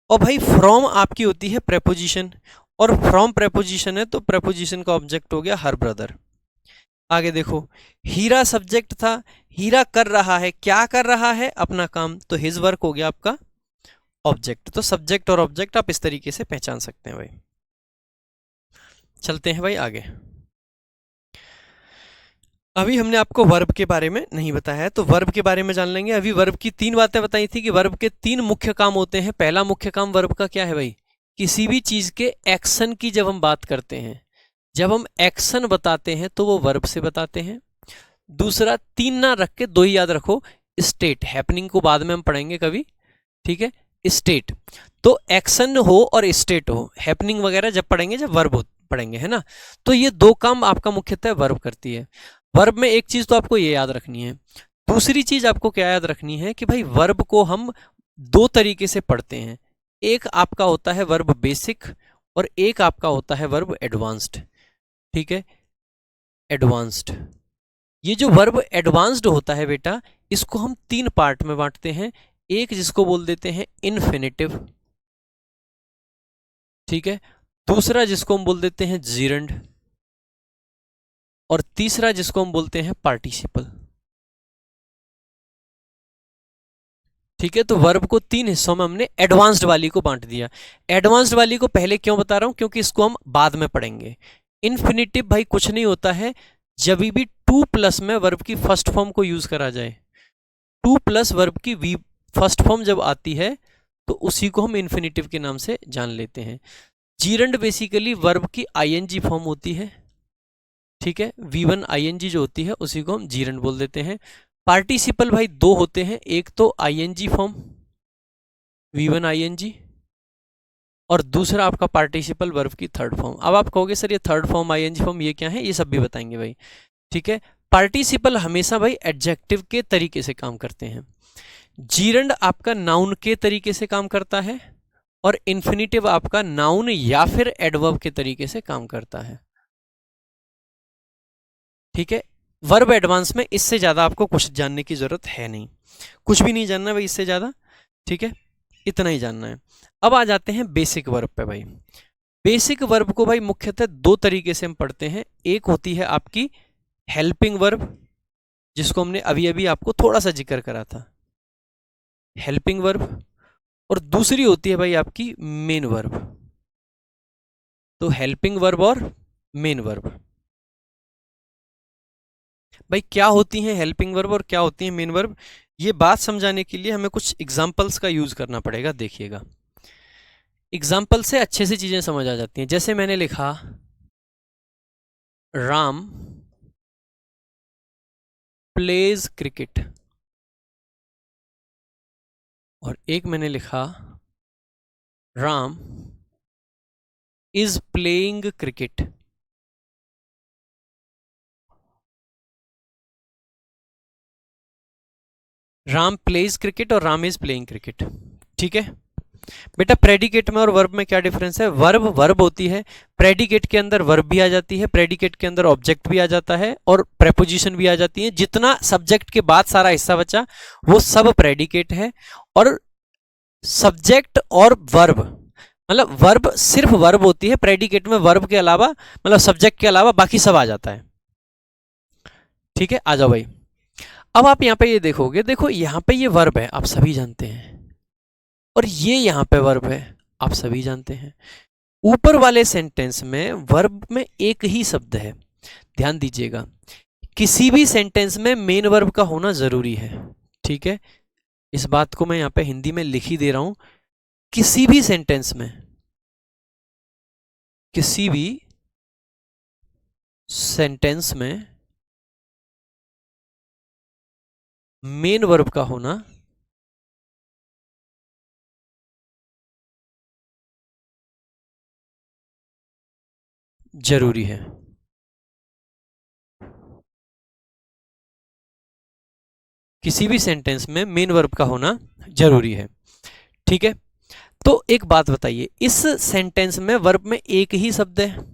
और भाई फ्रॉम आपकी होती है प्रेपोजिशन, और फ्रॉम प्रेपोजिशन है तो प्रेपोजिशन का ऑब्जेक्ट हो गया हर ब्रदर। आगे देखो, हीरा सब्जेक्ट था, हीरा कर रहा है, क्या कर रहा है? अपना काम, तो हिज वर्क हो गया आपका ऑब्जेक्ट। तो सब्जेक्ट और ऑब्जेक्ट आप इस तरीके से पहचान सकते हैं भाई। चलते हैं भाई आगे। अभी हमने आपको वर्ब के बारे में नहीं बताया है, तो वर्ब के बारे में जान लेंगे। अभी वर्ब की तीन बातें बताई थी कि वर्ब के तीन मुख्य काम होते हैं। पहला मुख्य काम वर्ब का क्या है भाई? किसी भी चीज के एक्शन की जब हम बात करते हैं, जब हम एक्शन बताते हैं तो वो वर्ब से बताते हैं। दूसरा, तीन ना रख के दो ही याद रखो, स्टेट, हैपनिंग को बाद में हम पढ़ेंगे कभी, ठीक है। स्टेट तो एक्शन हो और स्टेट हो, हैपनिंग वगैरह जब पढ़ेंगे, जब वर्ब पढ़ेंगे, है ना। तो ये दो काम आपका मुख्यतः वर्ब करती है। वर्ब में एक चीज तो आपको ये याद रखनी है। दूसरी चीज आपको क्या याद रखनी है कि भाई वर्ब को हम दो तरीके से पढ़ते हैं। एक आपका होता है वर्ब बेसिक, और एक आपका होता है वर्ब एडवांस्ड, ठीक है, एडवांस्ड। ये जो वर्ब एडवांस्ड होता है बेटा, इसको हम तीन पार्ट में बांटते हैं। एक जिसको बोल देते हैं इन्फिनिटिव, ठीक है। दूसरा जिसको हम बोल देते हैं जीरंड, और तीसरा जिसको हम बोलते हैं पार्टिसिपल। ठीक है, तो वर्ब को 3 हिस्सों में हमने एडवांस्ड वाली को बांट दिया। एडवांस्ड वाली को पहले क्यों बता रहा हूं, क्योंकि इसको हम बाद में पढ़ेंगे। इन्फिनिटिव भाई कुछ नहीं होता है, जब भी टू प्लस में वर्ब की फर्स्ट फॉर्म को यूज करा जाए, टू प्लस वर्ब की वी फर्स्ट फॉर्म जब आती है तो उसी को हम इन्फिनिटिव के नाम से जान लेते हैं। जीरंड बेसिकली वर्ब की आईएनजी फॉर्म होती है। ठीक है, V1 आईएनजी जो होती है उसी को हम जीरंड बोल देते हैं। पार्टिसिपल भाई दो होते हैं, एक तो आईएनजी फॉर्म V1 आईएनजी, और दूसरा आपका पार्टिसिपल वर्ब की थर्ड फॉर्म। अब आप कहोगे सर ये थर्ड फॉर्म आईएनजी फॉर्म ये क्या है, ये सब भी बताएंगे भाई। ठीक है, पार्टिसिपल हमेशा भाई एडजेक्टिव के तरीके से काम करते हैं, जीरंड आपका नाउन के तरीके से काम करता है, और इन्फिनिटिव आपका नाउन या फिर एडवर्ब के तरीके से काम करता है। ठीक है, वर्ब एडवांस में इससे ज्यादा आपको कुछ जानने की जरूरत है नहीं, कुछ भी नहीं जानना भाई इससे ज्यादा। ठीक है, इतना ही जानना है। अब आ जाते हैं बेसिक वर्ब पे भाई। बेसिक वर्ब को भाई मुख्यतः दो तरीके से हम पढ़ते हैं। एक होती है आपकी हेल्पिंग वर्ब, जिसको हमने अभी अभी आपको थोड़ा सा जिक्र करा था, हेल्पिंग वर्ब, और दूसरी होती है भाई आपकी मेन वर्ब। तो हेल्पिंग वर्ब और मेन वर्ब भाई क्या होती हैं, हेल्पिंग वर्ब और क्या होती है मेन वर्ब, ये बात समझाने के लिए हमें कुछ एग्जाम्पल्स का यूज करना पड़ेगा। देखिएगा, एग्जाम्पल से अच्छे से चीजें समझ आ जाती हैं। जैसे मैंने लिखा राम प्लेज क्रिकेट, और एक मैंने लिखा Ram is playing cricket. Ram pledge cricket और राम इज प्लेइंग क्रिकेट। ठीक है बेटा, प्रेडिकेट में और वर्ब में क्या डिफरेंस है? वर्ब वर्ब होती है, प्रेडिकेट के अंदर वर्ब भी आ जाती है, प्रेडिकेट के अंदर ऑब्जेक्ट भी आ जाता है, और प्रेपोजिशन भी आ जाती है। जितना सब्जेक्ट के बाद सारा हिस्सा बचा वो सब प्रेडिकेट है, और सब्जेक्ट और वर्ब, मतलब वर्ब सिर्फ वर्ब होती है, प्रेडिकेट में वर्ब के अलावा मतलब सब्जेक्ट के अलावा बाकी सब आ जाता है। ठीक है, आ जाओ भाई। अब आप यहां पे ये देखोगे, देखो यहां पे ये वर्ब है आप सभी जानते हैं, और ये यहां पे वर्ब है आप सभी जानते हैं। ऊपर वाले सेंटेंस में वर्ब में एक ही शब्द है, ध्यान दीजिएगा। किसी भी सेंटेंस में मेन वर्ब का होना जरूरी है। ठीक है, इस बात को मैं यहां पे हिंदी में लिख ही दे रहा हूं। किसी भी सेंटेंस में, किसी भी सेंटेंस में मेन वर्ब का होना जरूरी है। किसी भी सेंटेंस में मेन वर्ब का होना जरूरी है। ठीक है, तो एक बात बताइए, इस सेंटेंस में वर्ब में एक ही शब्द है।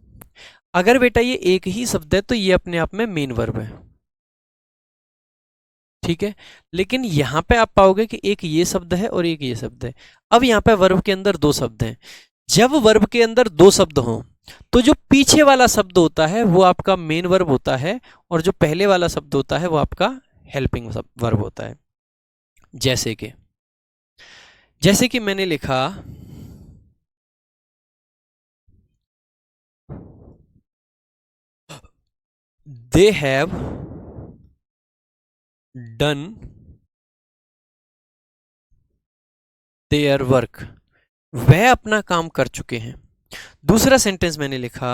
अगर बेटा ये एक ही शब्द है तो ये अपने आप में मेन वर्ब है। ठीक है, लेकिन यहां पे आप पाओगे कि एक ये शब्द है और एक ये शब्द है। अब यहां पे वर्ब के अंदर दो शब्द हैं। जब वर्ब के अंदर दो शब्द हों तो जो पीछे वाला शब्द होता है वो आपका मेन वर्ब होता है, और जो पहले वाला शब्द होता है वो आपका हेल्पिंग वर्ब होता है। जैसे कि मैंने लिखा they have done their work, वह अपना काम कर चुके हैं। दूसरा सेंटेंस मैंने लिखा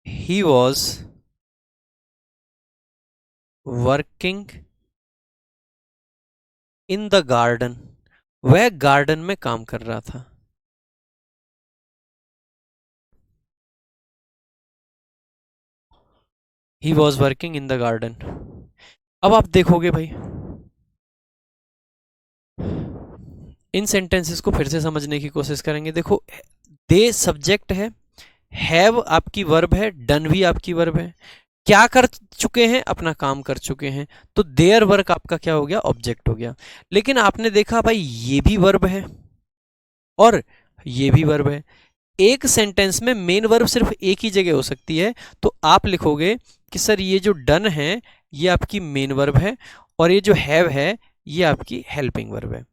he was working in the garden, वह गार्डन में काम कर रहा था। He was working in the garden. अब आप देखोगे भाई, इन सेंटेंसेस को फिर से समझने की कोशिश करेंगे। देखो, दे सब्जेक्ट है, हैव आपकी वर्ब है, डन भी आपकी वर्ब है। क्या कर चुके हैं, अपना काम कर चुके हैं, तो देयर वर्क आपका क्या हो गया, ऑब्जेक्ट हो गया। लेकिन आपने देखा भाई ये भी वर्ब है और ये भी वर्ब है, एक सेंटेंस में मेन वर्ब सिर्फ एक ही जगह हो सकती है, तो आप लिखोगे कि सर ये जो डन है ये आपकी मेन वर्ब है और ये जो हैव है ये आपकी हेल्पिंग वर्ब है।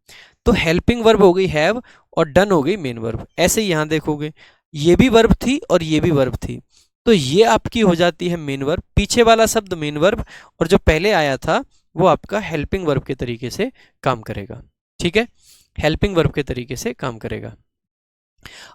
तो हेल्पिंग वर्ब हो गई हैव और डन हो गई मेन वर्ब। ऐसे ही यहां देखोगे ये भी वर्ब थी और ये भी वर्ब थी, तो ये आपकी हो जाती है मेन वर्ब, पीछे वाला शब्द मेन वर्ब और जो पहले आया था वो आपका हेल्पिंग वर्ब के तरीके से काम करेगा। ठीक है, हेल्पिंग वर्ब के तरीके से काम करेगा।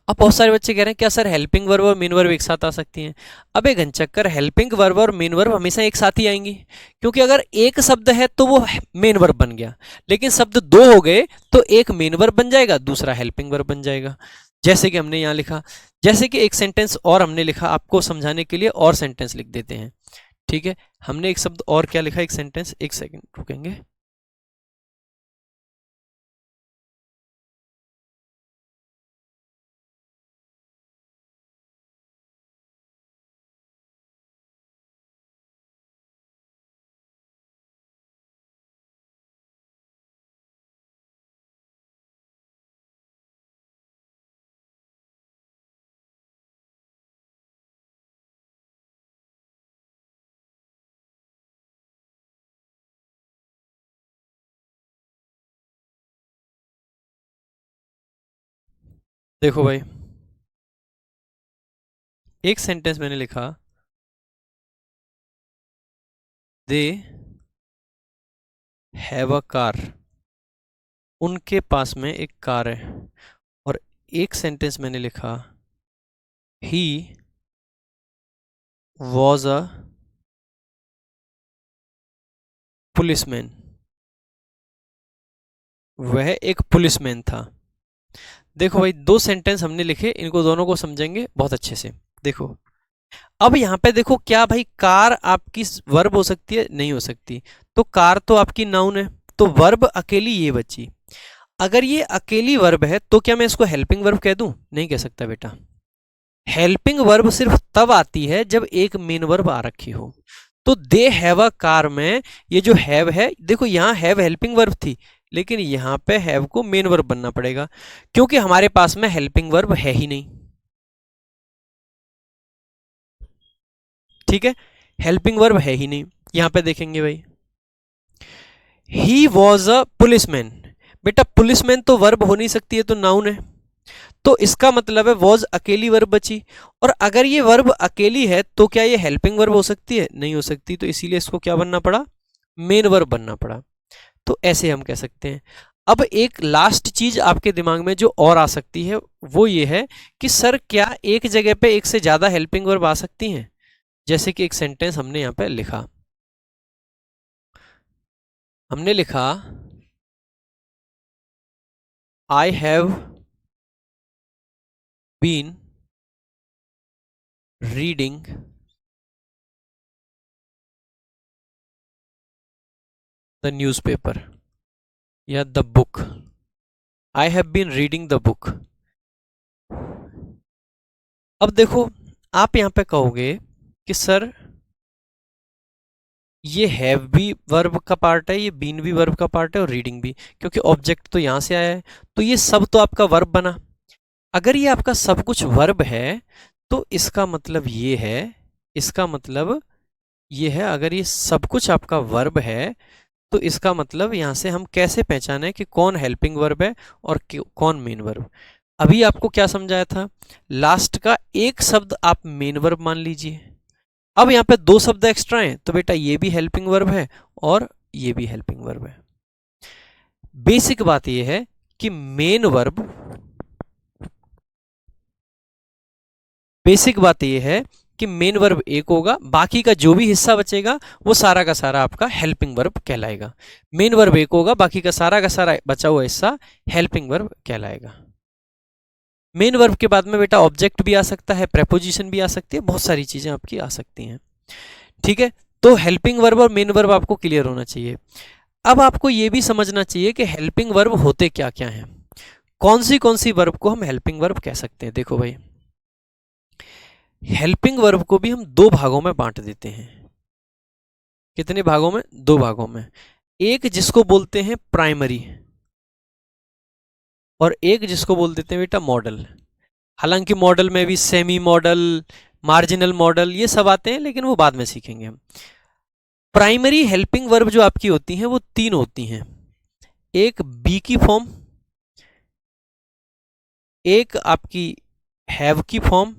अब बहुत सारे बच्चे कह रहे हैं क्या सर हेल्पिंग वर्ब और मेन वर्ब एक साथ आ सकती हैं? अब एक घनचक्कर, हेल्पिंग वर्ब और मेन वर्ब हमेशा एक साथ ही आएंगी, क्योंकि अगर एक शब्द है तो वो मेन वर्ब बन गया, लेकिन शब्द दो हो गए तो एक मेन वर्ब बन जाएगा, दूसरा हेल्पिंग वर्ब बन जाएगा। जैसे कि हमने यहाँ लिखा, जैसे कि एक सेंटेंस और हमने लिखा, आपको समझाने के लिए और सेंटेंस लिख देते हैं। ठीक है, हमने एक शब्द और क्या लिखा, एक सेंटेंस, एक सेकेंड रुकेंगे। देखो भाई, एक सेंटेंस मैंने लिखा, दे हैव अ कार, उनके पास में एक कार है। और एक सेंटेंस मैंने लिखा, ही वॉज अ पुलिसमैन, वह एक पुलिसमैन था। देखो भाई, दो सेंटेंस हमने लिखे, इनको दोनों को समझेंगे बहुत अच्छे से। देखो अब यहां पे देखो क्या भाई, कार आपकी वर्ब हो सकती है, नहीं हो सकती, तो कार तो आपकी नाउन है, तो वर्ब अकेली ये बची। अगर ये अकेली वर्ब है तो क्या मैं इसको हेल्पिंग वर्ब कह दूं? नहीं कह सकता बेटा। हेल्पिंग वर्ब सिर्फ तब आती है जब एक मेन वर्ब आ रखी हो। तो दे हैव अ कार में ये जो हैव है, देखो यहां हैव हेल्पिंग वर्ब थी, लेकिन यहां पे हैव को मेन वर्ब बनना पड़ेगा, क्योंकि हमारे पास में हेल्पिंग वर्ब है ही नहीं। ठीक है, हेल्पिंग वर्ब है ही नहीं। यहां पे देखेंगे भाई, ही वॉज अ पुलिसमैन, बेटा पुलिसमैन तो वर्ब हो नहीं सकती है, तो नाउन है, तो इसका मतलब है वॉज अकेली वर्ब बची। और अगर ये वर्ब अकेली है तो क्या ये हेल्पिंग वर्ब हो सकती है? नहीं हो सकती, तो इसीलिए इसको क्या बनना पड़ा, मेन वर्ब बनना पड़ा। तो ऐसे हम कह सकते हैं। अब एक लास्ट चीज आपके दिमाग में जो और आ सकती है वो ये है कि सर क्या एक जगह पे एक से ज्यादा हेल्पिंग वर्ब आ सकती हैं? जैसे कि एक सेंटेंस हमने यहां पे लिखा, हमने लिखा I have been reading the newspaper या the book, I have been reading the book. अब देखो आप यहां पे कहोगे कि सर ये हैव भी वर्ब का पार्ट है, ये बीन भी वर्ब का पार्ट है और रीडिंग भी, क्योंकि ऑब्जेक्ट तो यहां से आया है, तो ये सब तो आपका वर्ब बना। अगर ये आपका सब कुछ वर्ब है तो इसका मतलब ये है, इसका मतलब ये है, अगर ये सब कुछ आपका वर्ब है तो इसका मतलब यहां से हम कैसे पहचाने कि कौन हेल्पिंग वर्ब है और कौन मेन वर्ब। अभी आपको क्या समझाया था, लास्ट का एक शब्द आप मेन वर्ब मान लीजिए। अब यहां पे दो शब्द एक्स्ट्रा हैं, तो बेटा ये भी हेल्पिंग वर्ब है और ये भी हेल्पिंग वर्ब है। बेसिक बात ये है कि मेन वर्ब, बेसिक बात ये है कि मेन वर्ब एक होगा, बाकी का जो भी हिस्सा बचेगा वो सारा का सारा आपका हेल्पिंग वर्ब कहलाएगा। मेन वर्ब एक होगा, बाकी का सारा बचा हुआ हिस्सा हेल्पिंग वर्ब कहलाएगा। मेन वर्ब के बाद में बेटा ऑब्जेक्ट भी आ सकता है, प्रेपोजिशन भी आ सकती है, बहुत सारी चीजें आपकी आ सकती हैं। ठीक है, तो हेल्पिंग वर्ब और मेन वर्ब आपको क्लियर होना चाहिए। अब आपको यह भी समझना चाहिए कि हेल्पिंग वर्ब होते क्या क्या हैं, कौन सी वर्ब को हम हेल्पिंग वर्ब कह सकते हैं। देखो भाई, हेल्पिंग वर्ब को भी हम दो भागों में बांट देते हैं। कितने भागों में? 2 भागों में। एक जिसको बोलते हैं प्राइमरी और एक जिसको बोल देते हैं बेटा मॉडल। हालांकि मॉडल में भी सेमी मॉडल, मार्जिनल मॉडल ये सब आते हैं, लेकिन वो बाद में सीखेंगे हम। प्राइमरी हेल्पिंग वर्ब जो आपकी होती हैं वो 3 होती हैं। एक बी की फॉर्म, एक आपकी हैव की फॉर्म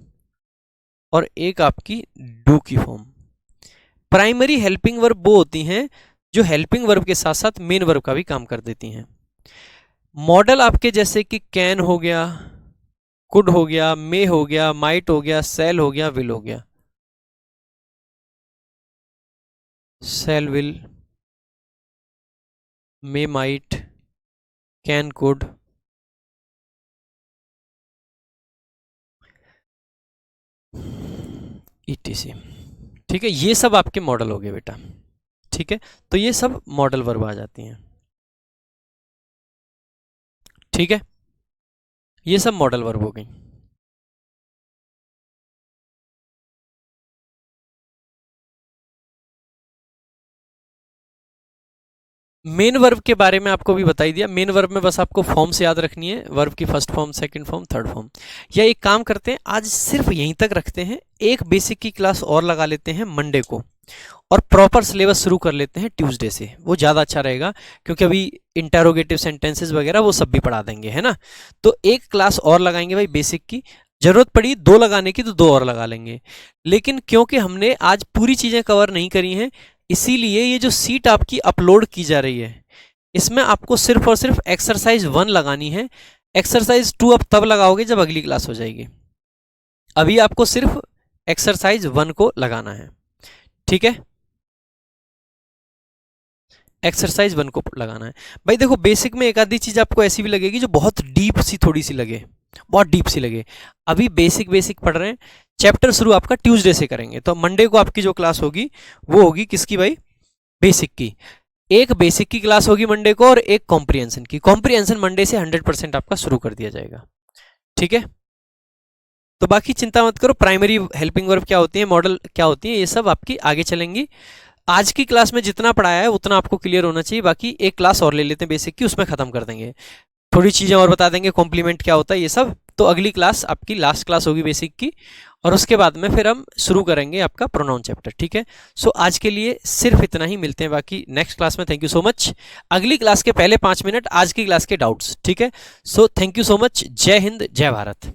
और एक आपकी डू की फॉर्म। प्राइमरी हेल्पिंग वर्ब वो होती हैं जो हेल्पिंग वर्ब के साथ साथ मेन वर्ब का भी काम कर देती हैं। मॉडल आपके जैसे कि कैन हो गया, कुड हो गया, मे हो गया, माइट हो गया, सेल हो गया, विल हो गया। Shall, will, may, might, can, could, etc. ठीक है, ये सब आपके मॉडल हो गए बेटा। ठीक है, तो ये सब मॉडल वर्ब आ जाती हैं। ठीक है, ये सब मॉडल वर्ब हो गई। मेन वर्ब के बारे में आपको भी बता ही दिया। मेन वर्ब में बस आपको फॉर्म्स याद रखनी है, वर्ब की first form, second form, third form. या एक काम करते हैं, आज सिर्फ यहीं तक रखते हैं, एक बेसिक की क्लास और लगा लेते हैं मंडे को, और प्रॉपर सिलेबस शुरू कर लेते हैं ट्यूसडे से। वो ज़्यादा अच्छा रहेगा, क्योंकि अभी इंटेरोगेटिव सेंटेंसेस वगैरह वो सब भी पढ़ा देंगे, है ना। तो एक क्लास और लगाएंगे भाई बेसिक की, जरूरत पड़ी 2 लगाने की तो 2 और लगा लेंगे। लेकिन क्योंकि हमने आज पूरी चीज़ें कवर नहीं करी हैं, इसीलिए ये जो सीट आपकी अपलोड की जा रही है, इसमें आपको सिर्फ और सिर्फ एक्सरसाइज 1 लगानी है। एक्सरसाइज 2 अब तब लगाओगे जब अगली क्लास हो जाएगी। अभी आपको सिर्फ एक्सरसाइज 1 को लगाना है। ठीक है, एक्सरसाइज 1 को लगाना है। भाई देखो, बेसिक में एक आधी चीज आपको ऐसी भी लगेगी जो बहुत डीप सी थोड़ी सी लगे, बहुत डीप सी लगे। अभी बेसिक बेसिक पढ़ रहे हैं, चैप्टर शुरू आपका ट्यूसडे से करेंगे। तो मंडे को आपकी जो क्लास होगी वो होगी किसकी भाई? बेसिक की। एक बेसिक की क्लास होगी मंडे को और एक कॉम्प्रिहेंशन की। कॉम्प्रिहेंशन मंडे से 100% आपका शुरू कर दिया जाएगा। ठीक है, तो बाकी चिंता मत करो, प्राइमरी हेल्पिंग वर्ब क्या होती है, मॉडल क्या होती है, ये सब आपकी आगे चलेंगी। आज की क्लास में जितना पढ़ाया है उतना आपको क्लियर होना चाहिए। बाकी एक क्लास और ले लेते हैं बेसिक की, उसमें खत्म कर देंगे, थोड़ी चीजें और बता देंगे, कॉम्प्लीमेंट क्या होता है ये सब। तो अगली क्लास आपकी लास्ट क्लास होगी बेसिक की, और उसके बाद में फिर हम शुरू करेंगे आपका प्रोनाउन चैप्टर। ठीक है, सो आज के लिए सिर्फ इतना ही, मिलते हैं बाकी नेक्स्ट क्लास में। Thank you so much. अगली क्लास के पहले 5 मिनट आज की क्लास के डाउट्स। ठीक है, so thank you so much. जय हिंद, जय भारत।